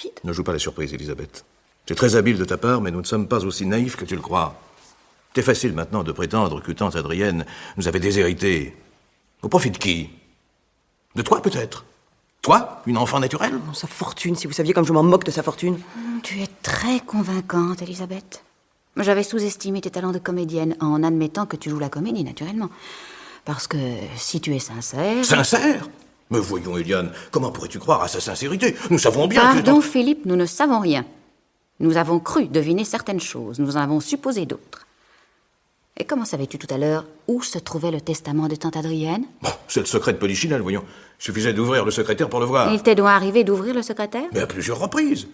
[SPEAKER 2] Vide?
[SPEAKER 4] Ne joue pas la surprise, Elisabeth. C'est très habile de ta part, mais nous ne sommes pas aussi naïfs que tu le crois. C'est facile maintenant de prétendre que tante Adrienne nous avait déshérités. Au profit de qui? De toi, peut-être? Toi, une enfant naturelle?
[SPEAKER 2] Non, sa fortune, si vous saviez comme je m'en moque de sa fortune.
[SPEAKER 3] Tu es très convaincante, Elisabeth. J'avais sous-estimé tes talents de comédienne en admettant que tu joues la comédie, naturellement. Parce que si tu es sincère...
[SPEAKER 4] Sincère? Mais voyons, Eliane, comment pourrais-tu croire à sa sincérité? Nous savons bien que...
[SPEAKER 3] Pardon, Philippe, nous ne savons rien. Nous avons cru deviner certaines choses, nous en avons supposé d'autres. Et comment savais-tu tout à l'heure où se trouvait le testament de tante Adrienne?
[SPEAKER 4] Bon, c'est le secret de Polichinelle, voyons. Il suffisait d'ouvrir le secrétaire pour le voir.
[SPEAKER 3] Il t'est donc arrivé d'ouvrir le secrétaire?
[SPEAKER 4] Mais à plusieurs reprises.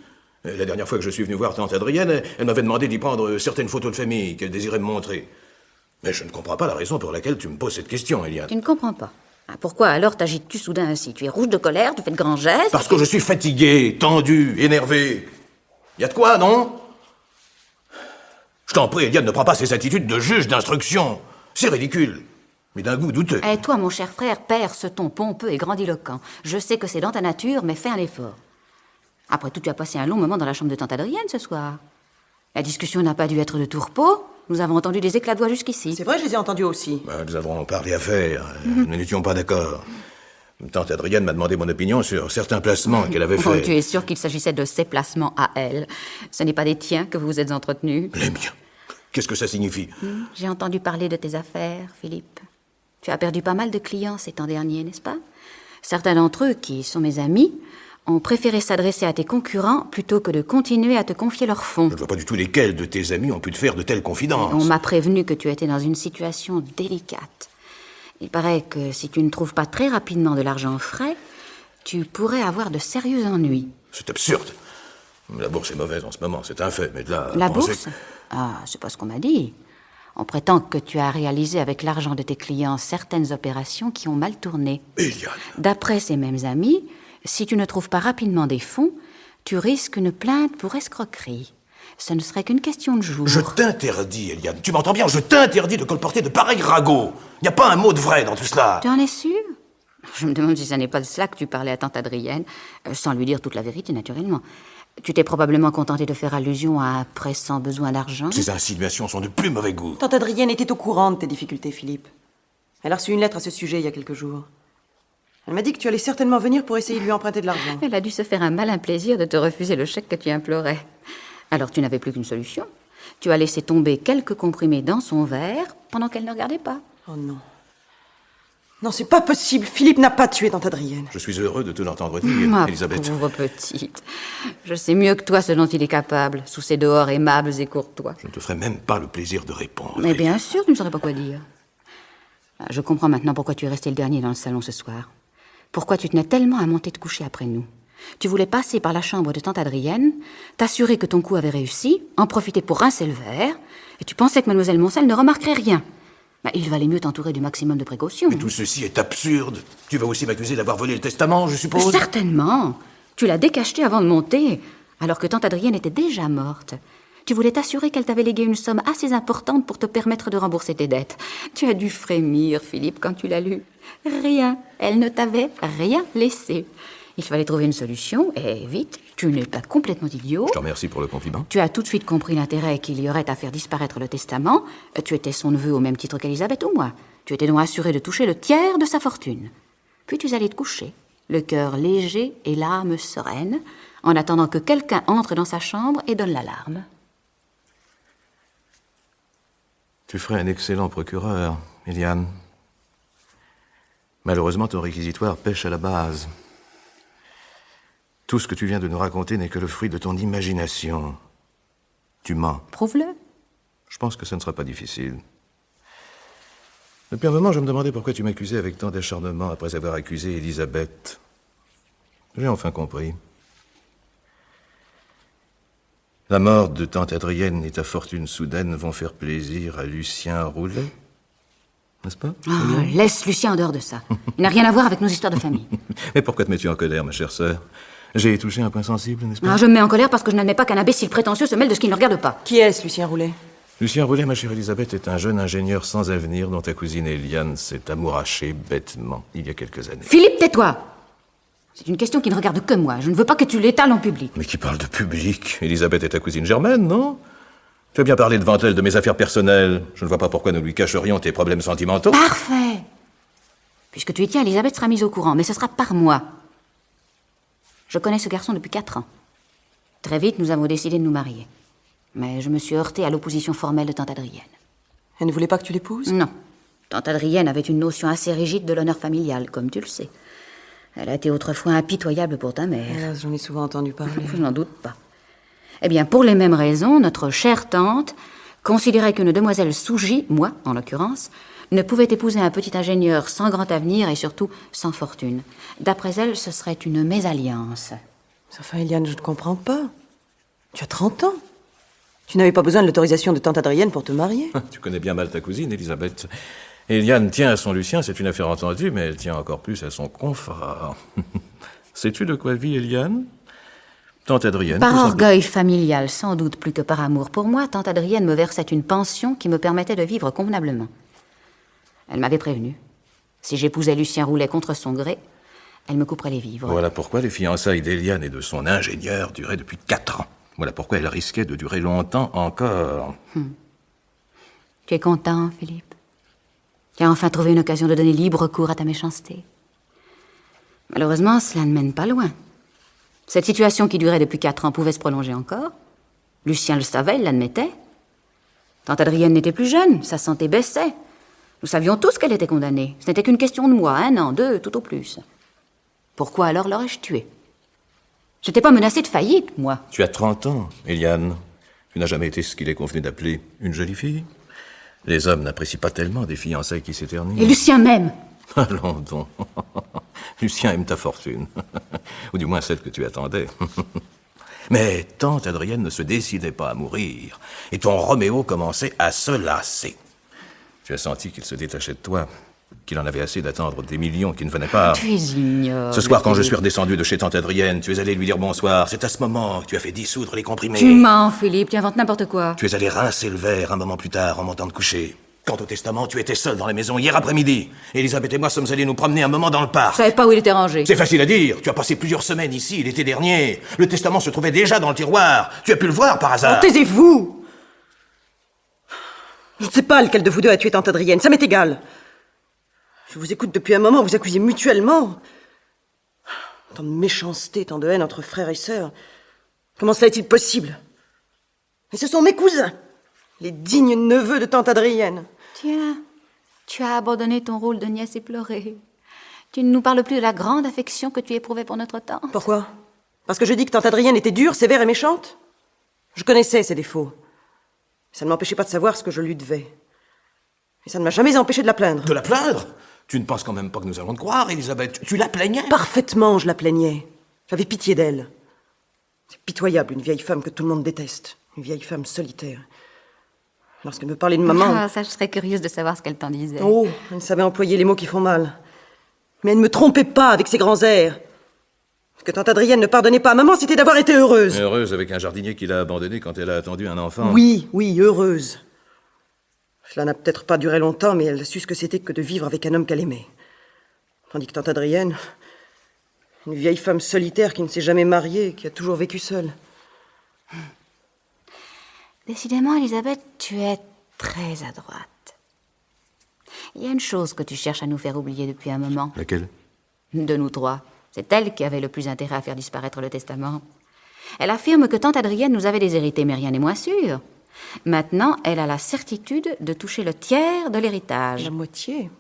[SPEAKER 4] La dernière fois que je suis venu voir tante Adrienne, elle m'avait demandé d'y prendre certaines photos de famille qu'elle désirait me montrer. Mais je ne comprends pas la raison pour laquelle tu me poses cette question, Eliane.
[SPEAKER 3] Tu ne comprends pas. Ah, pourquoi alors t'agites-tu soudain ainsi? Tu es rouge de colère, tu fais de grands gestes?
[SPEAKER 4] Parce que je suis fatigué, tendu, énervé. Y a de quoi, non? Je t'en prie, Eliane, ne prends pas ces attitudes de juge d'instruction. C'est ridicule, mais d'un goût douteux.
[SPEAKER 3] Et toi, mon cher frère, perds ce ton pompeux et grandiloquent. Je sais que c'est dans ta nature, mais fais un effort. Après tout, tu as passé un long moment dans la chambre de tante Adrienne ce soir. La discussion n'a pas dû être de tout repos. Nous avons entendu des éclats de voix jusqu'ici.
[SPEAKER 2] C'est vrai, je les ai entendus aussi.
[SPEAKER 4] Nous avons parlé affaires. Nous n'étions pas d'accord. Tante Adrienne m'a demandé mon opinion sur certains placements qu'elle avait
[SPEAKER 3] Oh,
[SPEAKER 4] faits.
[SPEAKER 3] tu es sûr qu'il s'agissait de ses placements à elle. Ce n'est pas des tiens que vous vous êtes entretenus.
[SPEAKER 4] Les miens. Qu'est-ce que ça signifie?
[SPEAKER 3] J'ai entendu parler de tes affaires, Philippe. Tu as perdu pas mal de clients ces temps derniers, n'est-ce pas? Certains d'entre eux, qui sont mes amis, ont préféré s'adresser à tes concurrents plutôt que de continuer à te confier leurs fonds.
[SPEAKER 4] Je ne vois pas du tout lesquels de tes amis ont pu te faire de telles confidences.
[SPEAKER 3] On m'a prévenu que tu étais dans une situation délicate. Il paraît que si tu ne trouves pas très rapidement de l'argent frais, tu pourrais avoir de sérieux ennuis.
[SPEAKER 4] C'est absurde. La bourse est mauvaise en ce moment, c'est un fait, mais de là...
[SPEAKER 3] La
[SPEAKER 4] penser-
[SPEAKER 3] bourse? Ah, c'est pas ce qu'on m'a dit. On prétend que tu as réalisé avec l'argent de tes clients certaines opérations qui ont mal tourné.
[SPEAKER 4] Eliane,
[SPEAKER 3] D'après ces mêmes amis, si tu ne trouves pas rapidement des fonds, tu risques une plainte pour escroquerie. Ce ne serait qu'une question de jour.
[SPEAKER 4] je t'interdis, Eliane. Tu m'entends bien? Je t'interdis de colporter de pareils ragots. Il n'y a pas un mot de vrai dans tout cela.
[SPEAKER 3] Tu en es sûr? Je me demande si ça n'est pas de cela que tu parlais à tante Adrienne, sans lui dire toute la vérité, naturellement. Tu t'es probablement contenté de faire allusion à un pressant besoin d'argent.
[SPEAKER 4] Ces insinuations sont de plus mauvais goût.
[SPEAKER 2] Tante Adrienne était au courant de tes difficultés, Philippe. Elle a reçu une lettre à ce sujet il y a quelques jours. Elle m'a dit que tu allais certainement venir pour essayer de lui emprunter de l'argent.
[SPEAKER 3] Elle a dû se faire un malin plaisir de te refuser le chèque que tu implorais. Alors tu n'avais plus qu'une solution. Tu as laissé tomber quelques comprimés dans son verre pendant qu'elle ne regardait pas.
[SPEAKER 2] Oh non. Non, c'est pas possible. Philippe n'a pas tué tante Adrienne.
[SPEAKER 4] Je suis heureux de te l'entendre dire,
[SPEAKER 3] Ma
[SPEAKER 4] Elisabeth.
[SPEAKER 3] pauvre petite. Je sais mieux que toi ce dont il est capable, sous ses dehors aimables et courtois.
[SPEAKER 4] Je ne te ferai même pas le plaisir de répondre.
[SPEAKER 3] Mais bien sûr, tu ne saurais pas quoi dire. Ah, je comprends maintenant pourquoi tu es resté le dernier dans le salon ce soir. Pourquoi tu tenais tellement à monter te coucher après nous. Tu voulais passer par la chambre de tante Adrienne, t'assurer que ton coup avait réussi, en profiter pour rincer le verre, et tu pensais que mademoiselle Moncel ne remarquerait rien. Mais il valait mieux t'entourer du maximum de précautions.
[SPEAKER 4] Mais tout ceci est absurde. Tu vas aussi m'accuser d'avoir volé le testament, je suppose?
[SPEAKER 3] Certainement. Tu l'as décacheté avant de monter, alors que tante Adrienne était déjà morte. Tu voulais t'assurer qu'elle t'avait légué une somme assez importante pour te permettre de rembourser tes dettes. Tu as dû frémir, Philippe, quand tu l'as lu. Rien. Elle ne t'avait rien laissé. Il fallait trouver une solution, et vite. Tu n'es pas complètement idiot.
[SPEAKER 4] Je te remercie pour le compliment.
[SPEAKER 3] Tu as tout de suite compris l'intérêt qu'il y aurait à faire disparaître le testament. Tu étais son neveu au même titre qu'Élisabeth ou moi. Tu étais donc assuré de toucher le tiers de sa fortune. Puis tu allais te coucher, le cœur léger et l'âme sereine, en attendant que quelqu'un entre dans sa chambre et donne l'alarme.
[SPEAKER 4] Tu ferais un excellent procureur, Eliane. Malheureusement, ton réquisitoire pêche à la base. Tout ce que tu viens de nous raconter n'est que le fruit de ton imagination. Tu mens.
[SPEAKER 3] Prouve-le.
[SPEAKER 4] Je pense que ça ne sera pas difficile. Depuis un moment, je me demandais pourquoi tu m'accusais avec tant d'acharnement après avoir accusé Elisabeth. J'ai enfin compris. La mort de tante Adrienne et ta fortune soudaine vont faire plaisir à Lucien Roulet, n'est-ce pas?
[SPEAKER 3] Ah, laisse Lucien en dehors de ça. Il n'a rien à voir avec nos histoires de famille.
[SPEAKER 4] Mais pourquoi te mets-tu en colère, ma chère sœur? J'ai touché un point sensible, n'est-ce pas?
[SPEAKER 3] Ah, je me mets en colère parce que je n'admets pas qu'un imbécile prétentieux se mêle de ce qui ne le regarde pas.
[SPEAKER 2] Qui est-ce, Lucien Roulet?
[SPEAKER 4] Lucien Roulet, ma chère Elisabeth, est un jeune ingénieur sans avenir dont ta cousine Eliane s'est amourachée bêtement il y a quelques années.
[SPEAKER 3] Philippe, tais-toi! C'est une question qui ne regarde que moi. Je ne veux pas que tu l'étales en public.
[SPEAKER 4] Mais qui parle de public? Elisabeth est ta cousine germaine, non? Tu as bien parlé devant elle de mes affaires personnelles. Je ne vois pas pourquoi nous lui cacherions tes problèmes sentimentaux.
[SPEAKER 3] Parfait! Puisque tu y tiens, Elisabeth sera mise au courant, mais ce sera par moi. Je connais ce garçon depuis 4 ans. Très vite, nous avons décidé de nous marier. Mais je me suis heurtée à l'opposition formelle de tante Adrienne.
[SPEAKER 2] Elle ne voulait pas que tu l'épouses?
[SPEAKER 3] Non. Tante Adrienne avait une notion assez rigide de l'honneur familial, comme tu le sais. Elle a été autrefois impitoyable pour ta mère.
[SPEAKER 2] Hélas, j'en ai souvent entendu parler.
[SPEAKER 3] Je n'en doute pas. Eh bien, pour les mêmes raisons, notre chère tante considérait qu'une demoiselle Sougy, moi en l'occurrence, ne pouvait épouser un petit ingénieur sans grand avenir et surtout sans fortune. D'après elle, ce serait une mésalliance.
[SPEAKER 2] Enfin, Eliane, je ne comprends pas. Tu as 30 ans. Tu n'avais pas besoin de l'autorisation de tante Adrienne pour te marier.
[SPEAKER 4] Tu connais bien mal ta cousine, Elisabeth. Eliane tient à son Lucien, c'est une affaire entendue, mais elle tient encore plus à son confort. Sais-tu de quoi vit Eliane? Tante Adrienne.
[SPEAKER 3] Par orgueil familial, sans doute plus que par amour pour moi, tante Adrienne me versait une pension qui me permettait de vivre convenablement. Elle m'avait prévenu. Si j'épousais Lucien Roulet contre son gré, elle me couperait les vivres.
[SPEAKER 4] Voilà pourquoi les fiançailles d'Eliane et de son ingénieur duraient depuis 4 ans. Voilà pourquoi elles risquaient de durer longtemps encore.
[SPEAKER 3] Tu es content, Philippe? Tu as enfin trouvé une occasion de donner libre cours à ta méchanceté. Malheureusement, cela ne mène pas loin. Cette situation qui durait depuis 4 ans pouvait se prolonger encore. Lucien le savait, il l'admettait. Tante Adrienne n'était plus jeune, sa santé baissait. Nous savions tous qu'elle était condamnée. Ce n'était qu'une question de mois, 1 an, 2, tout au plus. Pourquoi alors l'aurais-je tuée? Je n'étais pas menacée de faillite, moi.
[SPEAKER 4] Tu as 30 ans, Eliane. Tu n'as jamais été ce qu'il est convenu d'appeler une jolie fille. Les hommes n'apprécient pas tellement des fiançailles qui s'éternisent.
[SPEAKER 3] Et Lucien même.
[SPEAKER 4] Allons donc. Lucien aime ta fortune. Ou du moins celle que tu attendais. Mais tante Adrienne ne se décidait pas à mourir. Et ton Roméo commençait à se lasser. Tu as senti qu'il se détachait de toi, qu'il en avait assez d'attendre des millions qui ne venaient pas.
[SPEAKER 3] Tu es ignoble.
[SPEAKER 4] Ce soir, quand je suis redescendu de chez tante Adrienne, tu es allé lui dire bonsoir. C'est à ce moment que tu as fait dissoudre les comprimés.
[SPEAKER 3] Tu mens, Philippe, tu inventes n'importe quoi.
[SPEAKER 4] Tu es allé rincer le verre un moment plus tard en montant de coucher. Quant au testament, tu étais seul dans la maison hier après-midi. Elisabeth et moi sommes allés nous promener un moment dans le parc.
[SPEAKER 3] Je savais pas où il était rangé.
[SPEAKER 4] C'est facile à dire. Tu as passé plusieurs semaines ici l'été dernier. Le testament se trouvait déjà dans le tiroir. Tu as pu le voir par hasard.
[SPEAKER 2] Oh, taisez-vous! Je ne sais pas lequel de vous deux a tué tante Adrienne, ça m'est égal. Je vous écoute depuis un moment, vous accusez mutuellement. Tant de méchanceté, tant de haine entre frères et sœurs. Comment cela est-il possible? Mais ce sont mes cousins, les dignes neveux de tante Adrienne.
[SPEAKER 3] Tiens, tu as abandonné ton rôle de nièce éplorée. Tu ne nous parles plus de la grande affection que tu éprouvais pour notre tante.
[SPEAKER 2] Pourquoi? Parce que je dis que tante Adrienne était dure, sévère et méchante? Je connaissais ses défauts. Ça ne m'empêchait pas de savoir ce que je lui devais. Et ça ne m'a jamais empêché de la plaindre.
[SPEAKER 4] De la plaindre? Tu ne penses quand même pas que nous allons te croire, Elisabeth. Tu la plaignais?
[SPEAKER 2] Parfaitement, je la plaignais. J'avais pitié d'elle. C'est pitoyable, une vieille femme que tout le monde déteste. Une vieille femme solitaire. Lorsqu'elle me parlait de maman...
[SPEAKER 3] Ah, ça, je serais curieuse de savoir ce qu'elle t'en disait.
[SPEAKER 2] Oh, elle savait employer les mots qui font mal. Mais elle ne me trompait pas avec ses grands airs. Ce que tante Adrienne ne pardonnait pas à maman, c'était d'avoir été heureuse.
[SPEAKER 4] Heureuse avec un jardinier qui l'a abandonnée quand elle a attendu un enfant.
[SPEAKER 2] Oui, heureuse. Cela n'a peut-être pas duré longtemps, mais elle a su ce que c'était que de vivre avec un homme qu'elle aimait. Tandis que tante Adrienne, une vieille femme solitaire qui ne s'est jamais mariée, qui a toujours vécu seule.
[SPEAKER 3] Décidément, Elisabeth, tu es très à droite. Il y a une chose que tu cherches à nous faire oublier depuis un moment.
[SPEAKER 4] Laquelle?
[SPEAKER 3] De nous 3. C'est elle qui avait le plus intérêt à faire disparaître le testament. Elle affirme que tante Adrienne nous avait déshérités, mais rien n'est moins sûr. Maintenant, elle a la certitude de toucher le tiers de l'héritage.
[SPEAKER 2] La moitié.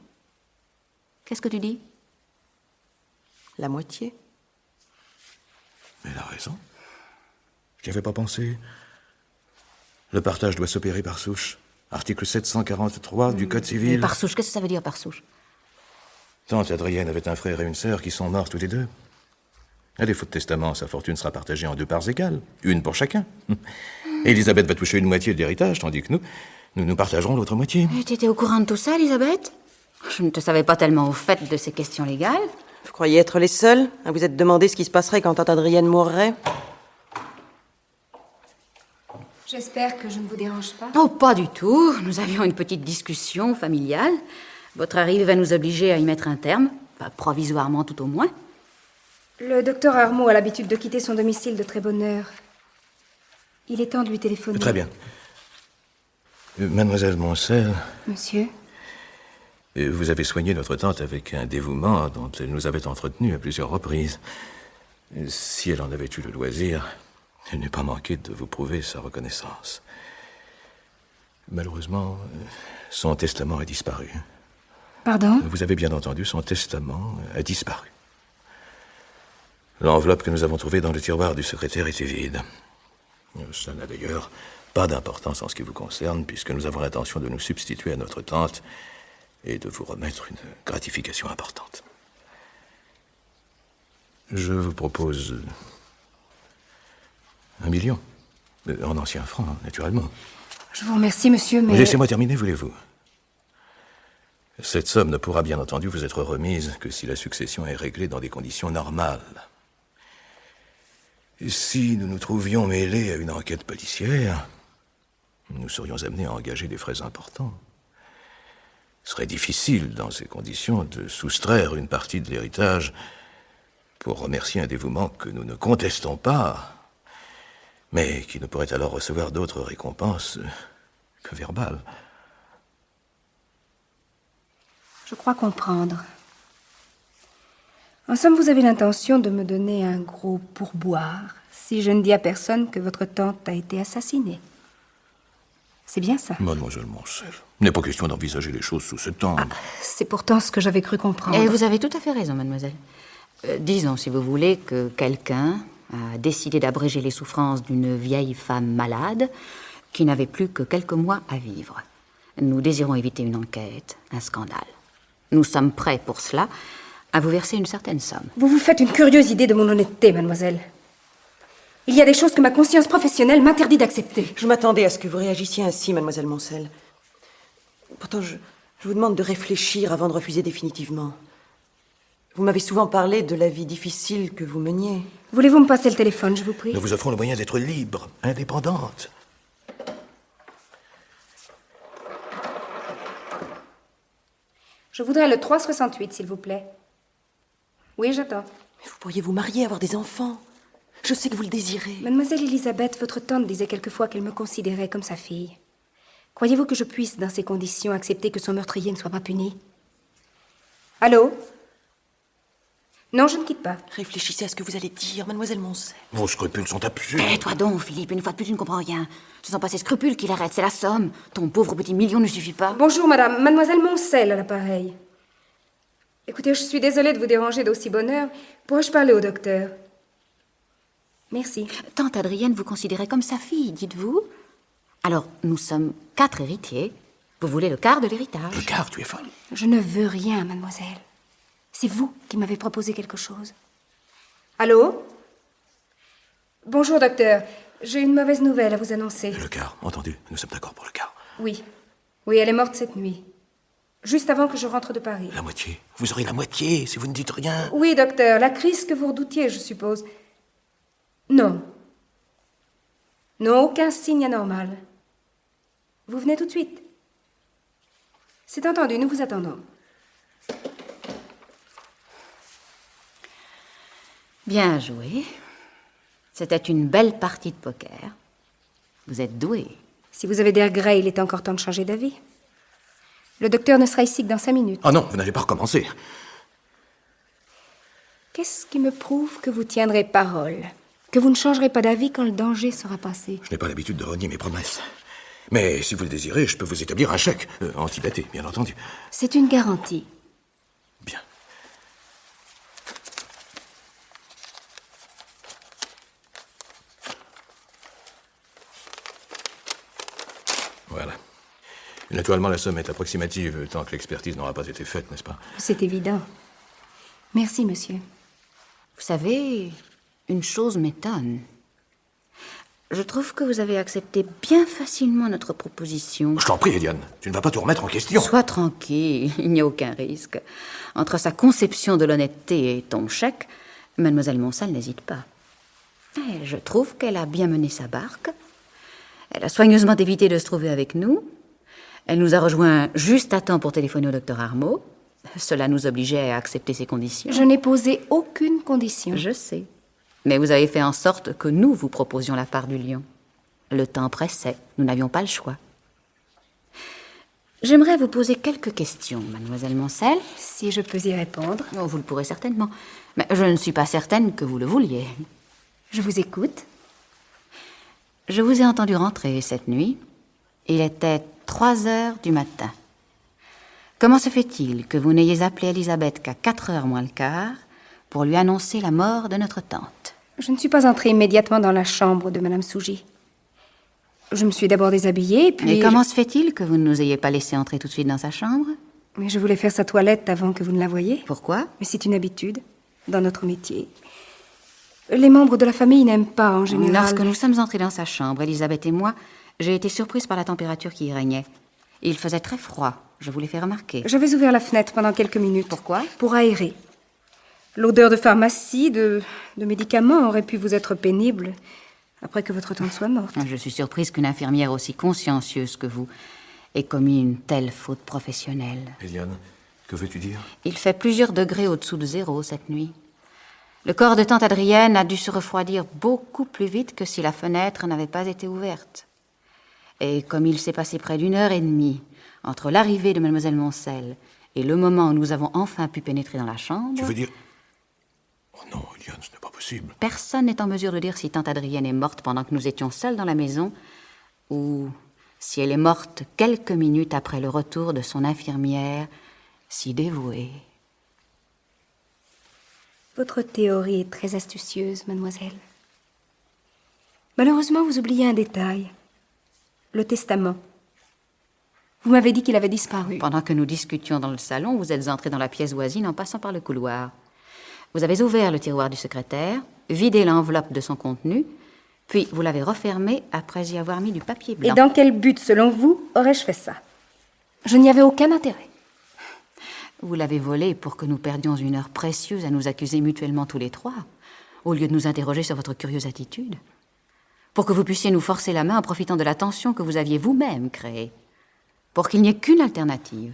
[SPEAKER 3] Qu'est-ce que tu dis?
[SPEAKER 2] La moitié.
[SPEAKER 4] Elle a raison. J'y avais pas pensé. Le partage doit s'opérer par souche. Article 743 du Code civil.
[SPEAKER 3] Par souche, qu'est-ce que ça veut dire par souche?
[SPEAKER 4] Tante Adrienne avait un frère et une sœur qui sont morts tous les deux. À défaut de testament, sa fortune sera partagée en 2 parts égales, une pour chacun. Elisabeth va toucher une moitié de l'héritage, tandis que nous partagerons l'autre moitié.
[SPEAKER 3] Tu étais au courant de tout ça, Elisabeth? Je ne te savais pas tellement au fait de ces questions légales.
[SPEAKER 2] Vous croyez être les seuls à vous être demandé ce qui se passerait quand tante Adrienne mourrait?
[SPEAKER 1] J'espère que je ne vous dérange pas.
[SPEAKER 3] Oh, pas du tout. Nous avions une petite discussion familiale. Votre arrivée va nous obliger à y mettre un terme, enfin, provisoirement tout au moins.
[SPEAKER 1] Le docteur Armand a l'habitude de quitter son domicile de très bonne heure. Il est temps de lui téléphoner.
[SPEAKER 4] Très bien. Mademoiselle Moncel,
[SPEAKER 1] Monsieur?
[SPEAKER 4] vous avez soigné notre tante avec un dévouement dont elle nous avait entretenu à plusieurs reprises. Si elle en avait eu le loisir, elle n'eût pas manqué de vous prouver sa reconnaissance. Malheureusement, son testament a disparu.
[SPEAKER 1] Pardon?
[SPEAKER 4] Vous avez bien entendu, son testament a disparu. L'enveloppe que nous avons trouvée dans le tiroir du secrétaire était vide. Cela n'a d'ailleurs pas d'importance en ce qui vous concerne, puisque nous avons l'intention de nous substituer à notre tante et de vous remettre une gratification importante. Je vous propose 1 million, en anciens francs, naturellement.
[SPEAKER 1] Je vous remercie, monsieur, mais...
[SPEAKER 4] Laissez-moi terminer, voulez-vous? Cette somme ne pourra bien entendu vous être remise que si la succession est réglée dans des conditions normales. Si nous nous trouvions mêlés à une enquête policière, nous serions amenés à engager des frais importants. Il serait difficile, dans ces conditions, de soustraire une partie de l'héritage pour remercier un dévouement que nous ne contestons pas, mais qui ne pourrait alors recevoir d'autres récompenses que verbales.
[SPEAKER 1] Je crois comprendre. En somme, vous avez l'intention de me donner un gros pourboire si je ne dis à personne que votre tante a été assassinée. C'est bien ça?
[SPEAKER 4] Mademoiselle Moncel, il n'est pas question d'envisager les choses sous cet angle.
[SPEAKER 1] C'est pourtant ce que j'avais cru comprendre.
[SPEAKER 3] Et vous avez tout à fait raison, mademoiselle. Disons, si vous voulez, que quelqu'un a décidé d'abréger les souffrances d'une vieille femme malade qui n'avait plus que quelques mois à vivre. Nous désirons éviter une enquête, un scandale. Nous sommes prêts pour cela à vous verser une certaine somme.
[SPEAKER 1] Vous vous faites une curieuse idée de mon honnêteté, mademoiselle. Il y a des choses que ma conscience professionnelle m'interdit d'accepter.
[SPEAKER 2] Je m'attendais à ce que vous réagissiez ainsi, mademoiselle Moncel. Pourtant, je vous demande de réfléchir avant de refuser définitivement. Vous m'avez souvent parlé de la vie difficile que vous meniez.
[SPEAKER 1] Voulez-vous me passer le téléphone, je vous prie?
[SPEAKER 4] Nous vous offrons le moyen d'être libre, indépendante.
[SPEAKER 1] Je voudrais le 368, s'il vous plaît. Oui, j'attends.
[SPEAKER 2] Mais vous pourriez vous marier, avoir des enfants. Je sais que vous le désirez.
[SPEAKER 1] Mademoiselle Elisabeth, votre tante disait quelquefois qu'elle me considérait comme sa fille. Croyez-vous que je puisse, dans ces conditions, accepter que son meurtrier ne soit pas puni? Allô? Non, je ne quitte pas.
[SPEAKER 2] Réfléchissez à ce que vous allez dire, mademoiselle Moncel.
[SPEAKER 4] Vos scrupules sont absurdes.
[SPEAKER 3] Tais-toi donc, Philippe, une fois de plus, tu ne comprends rien. Ce sont pas ces scrupules qui l'arrêtent, c'est la somme. Ton pauvre petit million ne suffit pas.
[SPEAKER 1] Bonjour, madame. Mademoiselle Moncel à l'appareil. Écoutez, je suis désolée de vous déranger d'aussi bonne heure. Pourrais-je parler au docteur? Merci.
[SPEAKER 3] Tante Adrienne vous considérait comme sa fille, dites-vous? Alors, nous sommes 4 héritiers. Vous voulez le quart de l'héritage?
[SPEAKER 4] Le quart, tu es folle.
[SPEAKER 1] Je ne veux rien, mademoiselle. C'est vous qui m'avez proposé quelque chose. Allô? Bonjour, docteur. J'ai une mauvaise nouvelle à vous annoncer.
[SPEAKER 4] Le quart, entendu. Nous sommes d'accord pour le quart.
[SPEAKER 1] Oui. Oui, elle est morte cette nuit. Juste avant que je rentre de Paris.
[SPEAKER 4] La moitié. Vous aurez la moitié si vous ne dites rien.
[SPEAKER 1] Oui, docteur. La crise que vous redoutiez, je suppose. Non. Non, aucun signe anormal. Vous venez tout de suite. C'est entendu, nous vous attendons.
[SPEAKER 3] Bien joué. C'était une belle partie de poker. Vous êtes doué.
[SPEAKER 1] Si vous avez des regrets, il est encore temps de changer d'avis. Le docteur ne sera ici que dans 5 minutes.
[SPEAKER 4] Ah non, vous n'allez pas recommencer.
[SPEAKER 1] Qu'est-ce qui me prouve que vous tiendrez parole? Que vous ne changerez pas d'avis quand le danger sera passé?
[SPEAKER 4] Je n'ai pas l'habitude de renier mes promesses. Mais si vous le désirez, je peux vous établir un chèque. Antidaté, bien entendu.
[SPEAKER 1] C'est une garantie.
[SPEAKER 4] Bien. Voilà. Naturellement, la somme est approximative, tant que l'expertise n'aura pas été faite, n'est-ce pas?
[SPEAKER 1] C'est évident. Merci, monsieur.
[SPEAKER 3] Vous savez, une chose m'étonne. Je trouve que vous avez accepté bien facilement notre proposition.
[SPEAKER 4] Je t'en prie, Eliane, tu ne vas pas tout remettre en question.
[SPEAKER 3] Sois tranquille, il n'y a aucun risque. Entre sa conception de l'honnêteté et ton chèque, Mademoiselle Moncel n'hésite pas. Et je trouve qu'elle a bien mené sa barque. Elle a soigneusement évité de se trouver avec nous. Elle nous a rejoints juste à temps pour téléphoner au docteur Armaud. Cela nous obligeait à accepter ses conditions.
[SPEAKER 1] Je n'ai posé aucune condition.
[SPEAKER 3] Je sais. Mais vous avez fait en sorte que nous vous proposions la part du lion. Le temps pressait, nous n'avions pas le choix. J'aimerais vous poser quelques questions, Mademoiselle Moncel.
[SPEAKER 1] Si je peux y répondre.
[SPEAKER 3] Oh, vous le pourrez certainement. Mais je ne suis pas certaine que vous le vouliez.
[SPEAKER 1] Je vous écoute.
[SPEAKER 3] Je vous ai entendu rentrer cette nuit. Il était 3 heures du matin. Comment se fait-il que vous n'ayez appelé Elisabeth qu'à 4 heures moins le quart pour lui annoncer la mort de notre tante?
[SPEAKER 1] Je ne suis pas entrée immédiatement dans la chambre de Madame Sougy. Je me suis d'abord déshabillée, puis...
[SPEAKER 3] Et comment se fait-il que vous ne nous ayez pas laissé entrer tout de suite dans sa chambre?
[SPEAKER 1] Mais je voulais faire sa toilette avant que vous ne la voyiez.
[SPEAKER 3] Pourquoi?
[SPEAKER 1] Mais c'est une habitude, dans notre métier. Les membres de la famille n'aiment pas, en général...
[SPEAKER 3] Lorsque nous sommes entrés dans sa chambre, Elisabeth et moi, j'ai été surprise par la température qui y régnait. Il faisait très froid, je vous l'ai fait remarquer.
[SPEAKER 1] J'avais ouvert la fenêtre pendant quelques minutes.
[SPEAKER 3] Pourquoi?
[SPEAKER 1] Pour aérer. L'odeur de pharmacie, de médicaments aurait pu vous être pénible après que votre tante soit morte.
[SPEAKER 3] Je suis surprise qu'une infirmière aussi consciencieuse que vous ait commis une telle faute professionnelle.
[SPEAKER 4] Eliane, que veux-tu dire?
[SPEAKER 3] Il fait plusieurs degrés au-dessous de 0 cette nuit. Le corps de tante Adrienne a dû se refroidir beaucoup plus vite que si la fenêtre n'avait pas été ouverte. Et comme il s'est passé près d'1 heure et demie entre l'arrivée de Mademoiselle Moncel et le moment où nous avons enfin pu pénétrer dans la chambre...
[SPEAKER 4] Tu veux dire... Oh non, Eliane, ce n'est pas possible.
[SPEAKER 3] Personne n'est en mesure de dire si tante Adrienne est morte pendant que nous étions seuls dans la maison ou si elle est morte quelques minutes après le retour de son infirmière si dévouée.
[SPEAKER 1] Votre théorie est très astucieuse, mademoiselle. Malheureusement, vous oubliez un détail. Le testament. Vous m'avez dit qu'il avait disparu.
[SPEAKER 3] Pendant que nous discutions dans le salon, vous êtes entrés dans la pièce voisine en passant par le couloir. Vous avez ouvert le tiroir du secrétaire, vidé l'enveloppe de son contenu, puis vous l'avez refermé après y avoir mis du papier blanc.
[SPEAKER 1] Et dans quel but, selon vous, aurais-je fait ça? Je n'y avais aucun intérêt.
[SPEAKER 3] Vous l'avez volé pour que nous perdions 1 heure précieuse à nous accuser mutuellement tous les 3, au lieu de nous interroger sur votre curieuse attitude. Pour que vous puissiez nous forcer la main en profitant de la tension que vous aviez vous-même créée. Pour qu'il n'y ait qu'une alternative.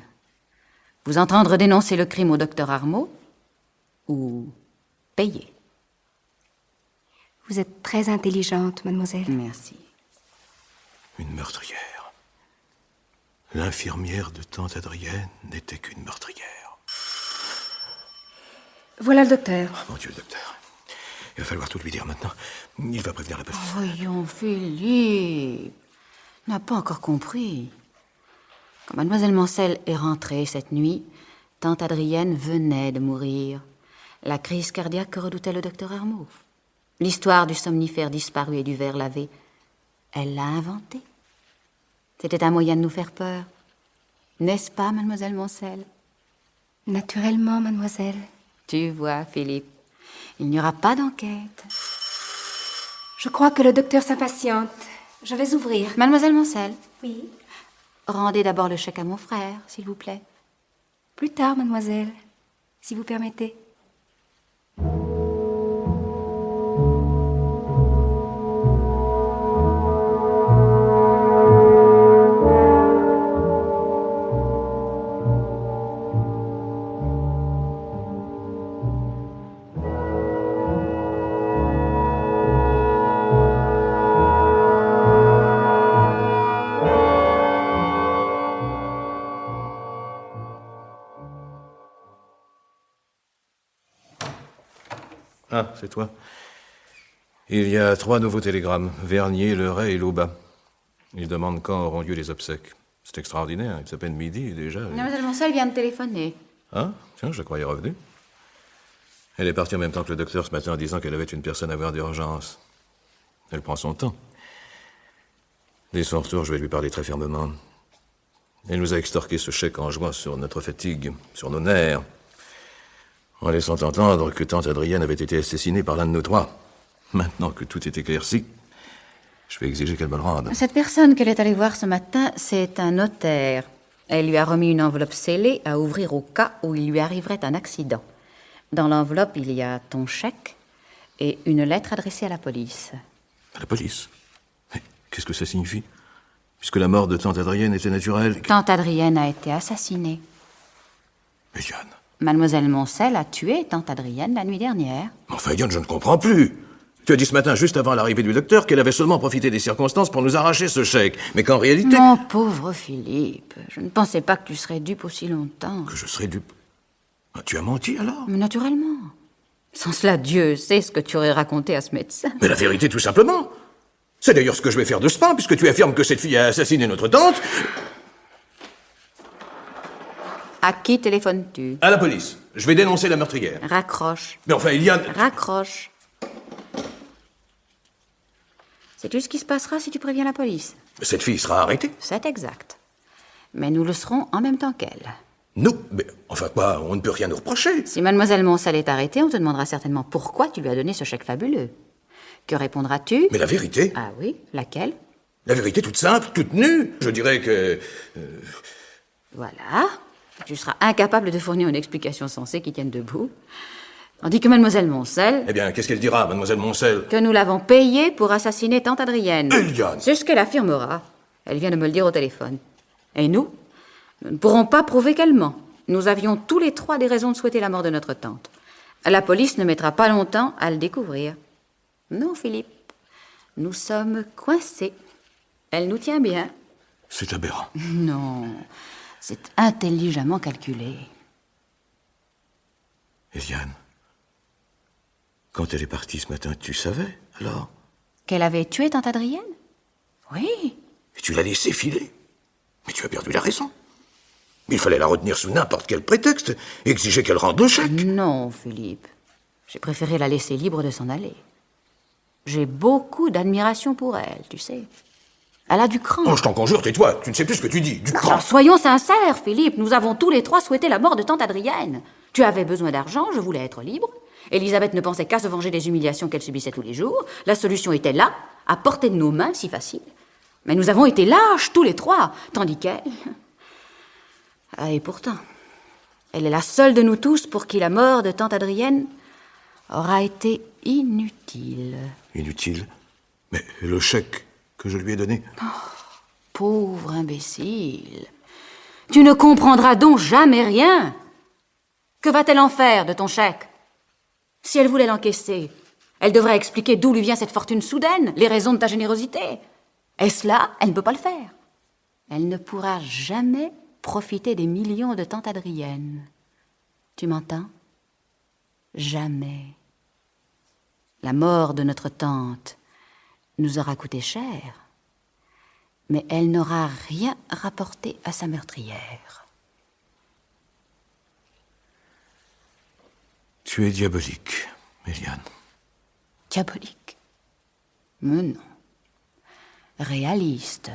[SPEAKER 3] Vous entendre dénoncer le crime au docteur Armaud ou payer.
[SPEAKER 1] Vous êtes très intelligente, mademoiselle.
[SPEAKER 3] Merci.
[SPEAKER 4] Une meurtrière. L'infirmière de tante Adrienne n'était qu'une meurtrière.
[SPEAKER 1] Voilà le docteur.
[SPEAKER 4] Oh, mon Dieu, le docteur. Il va falloir tout lui dire maintenant. Il va prévenir la police.
[SPEAKER 3] Voyons, Philippe. N'a pas encore compris. Quand Mademoiselle Moncel est rentrée cette nuit, tante Adrienne venait de mourir. La crise cardiaque que redoutait le docteur Armaud. L'histoire du somnifère disparu et du verre lavé, elle l'a inventée. C'était un moyen de nous faire peur. N'est-ce pas, Mademoiselle Moncel?
[SPEAKER 1] Naturellement, mademoiselle.
[SPEAKER 3] Tu vois, Philippe, il n'y aura pas d'enquête.
[SPEAKER 1] Je crois que le docteur s'impatiente. Je vais ouvrir.
[SPEAKER 3] Mademoiselle Moncel,
[SPEAKER 1] Oui.
[SPEAKER 3] rendez d'abord le chèque à mon frère, s'il vous plaît.
[SPEAKER 1] Plus tard, mademoiselle, si vous permettez.
[SPEAKER 4] Ah, c'est toi. Il y a 3 nouveaux télégrammes. Vernier, Leray et Laubat. Ils demandent quand auront lieu les obsèques. C'est extraordinaire, il s'appelle midi et déjà...
[SPEAKER 3] Mademoiselle Moncel vient de téléphoner.
[SPEAKER 4] Ah, tiens, je la croyais revenue. Elle est partie en même temps que le docteur ce matin en disant qu'elle avait une personne à voir d'urgence. Elle prend son temps. Dès son retour, je vais lui parler très fermement. Elle nous a extorqué ce chèque en jouant sur notre fatigue, sur nos nerfs, en laissant entendre que tante Adrienne avait été assassinée par l'un de nous trois. Maintenant que tout est éclairci, je vais exiger qu'elle me le rende.
[SPEAKER 3] Cette personne qu'elle est allée voir ce matin, c'est un notaire. Elle lui a remis une enveloppe scellée à ouvrir au cas où il lui arriverait un accident. Dans l'enveloppe, il y a ton chèque et une lettre adressée à la police.
[SPEAKER 4] À la police? Mais qu'est-ce que ça signifie? Puisque la mort de tante Adrienne était naturelle...
[SPEAKER 3] Tante Adrienne a été assassinée.
[SPEAKER 4] Mais Yann...
[SPEAKER 3] Mademoiselle Moncel a tué tante Adrienne la nuit dernière.
[SPEAKER 4] Enfin, Yann, je ne comprends plus. Tu as dit ce matin, juste avant l'arrivée du docteur, qu'elle avait seulement profité des circonstances pour nous arracher ce chèque. Mais qu'en réalité...
[SPEAKER 3] Mon pauvre Philippe, je ne pensais pas que tu serais dupe aussi longtemps.
[SPEAKER 4] Que je serais dupe... Ah, tu as menti, alors?
[SPEAKER 3] Mais naturellement. Sans cela, Dieu sait ce que tu aurais raconté à ce médecin.
[SPEAKER 4] Mais la vérité, tout simplement. C'est d'ailleurs ce que je vais faire de ce pain, puisque tu affirmes que cette fille a assassiné notre tante.
[SPEAKER 3] À qui téléphones-tu?
[SPEAKER 4] À la police. Je vais dénoncer la meurtrière.
[SPEAKER 3] Raccroche.
[SPEAKER 4] Mais enfin, il y a...
[SPEAKER 3] Raccroche. Sais-tu ce qui se passera si tu préviens la police?
[SPEAKER 4] Cette fille sera arrêtée.
[SPEAKER 3] C'est exact. Mais nous le serons en même temps qu'elle.
[SPEAKER 4] Nous? Mais enfin quoi, on ne peut rien nous reprocher.
[SPEAKER 3] Si mademoiselle Moncel est arrêtée, on te demandera certainement pourquoi tu lui as donné ce chèque fabuleux. Que répondras-tu?
[SPEAKER 4] Mais la vérité?
[SPEAKER 3] Ah oui, laquelle?
[SPEAKER 4] La vérité toute simple, toute nue. Je dirais que...
[SPEAKER 3] Voilà. Tu seras incapable de fournir une explication sensée qui tienne debout. Tandis que mademoiselle Moncel...
[SPEAKER 4] Eh bien, qu'est-ce qu'elle dira, mademoiselle Moncel?
[SPEAKER 3] Que nous l'avons payée pour assassiner tante Adrienne.
[SPEAKER 4] Eliane!
[SPEAKER 3] C'est ce qu'elle affirmera. Elle vient de me le dire au téléphone. Et nous ne pourrons pas prouver qu'elle ment. Nous avions tous les trois des raisons de souhaiter la mort de notre tante. La police ne mettra pas longtemps à le découvrir. Non, Philippe. Nous sommes coincés. Elle nous tient bien.
[SPEAKER 4] C'est aberrant.
[SPEAKER 3] Non, c'est intelligemment calculé.
[SPEAKER 4] Eliane, quand elle est partie ce matin, tu savais, alors?
[SPEAKER 3] Qu'elle avait tué tante Adrienne? Oui.
[SPEAKER 4] Et tu l'as laissée filer. Mais tu as perdu la raison. Il fallait la retenir sous n'importe quel prétexte, exiger qu'elle rende le chèque.
[SPEAKER 3] Non, Philippe. J'ai préféré la laisser libre de s'en aller. J'ai beaucoup d'admiration pour elle, tu sais. Elle a du cran.
[SPEAKER 4] Oh, je t'en conjure, tais-toi, tu ne sais plus ce que tu dis, du cran.
[SPEAKER 3] Alors, soyons sincères, Philippe. Nous avons tous les trois souhaité la mort de tante Adrienne. Tu avais besoin d'argent, je voulais être libre. Elisabeth ne pensait qu'à se venger des humiliations qu'elle subissait tous les jours. La solution était là, à portée de nos mains, si facile. Mais nous avons été lâches, tous les trois, tandis qu'elle... Ah, et pourtant, elle est la seule de nous tous pour qui la mort de tante Adrienne aura été inutile.
[SPEAKER 4] Inutile. Mais le chèque que je lui ai donné...
[SPEAKER 3] Pauvre imbécile. Tu ne comprendras donc jamais rien. Que va-t-elle en faire de ton chèque? Si elle voulait l'encaisser, elle devrait expliquer d'où lui vient cette fortune soudaine, les raisons de ta générosité. Est-ce là? Elle ne peut pas le faire. Elle ne pourra jamais profiter des millions de tante Adrienne. Tu m'entends? Jamais. La mort de notre tante nous aura coûté cher, mais elle n'aura rien rapporté à sa meurtrière.
[SPEAKER 4] Tu es diabolique, Eliane.
[SPEAKER 3] Diabolique? Mais non. Réaliste.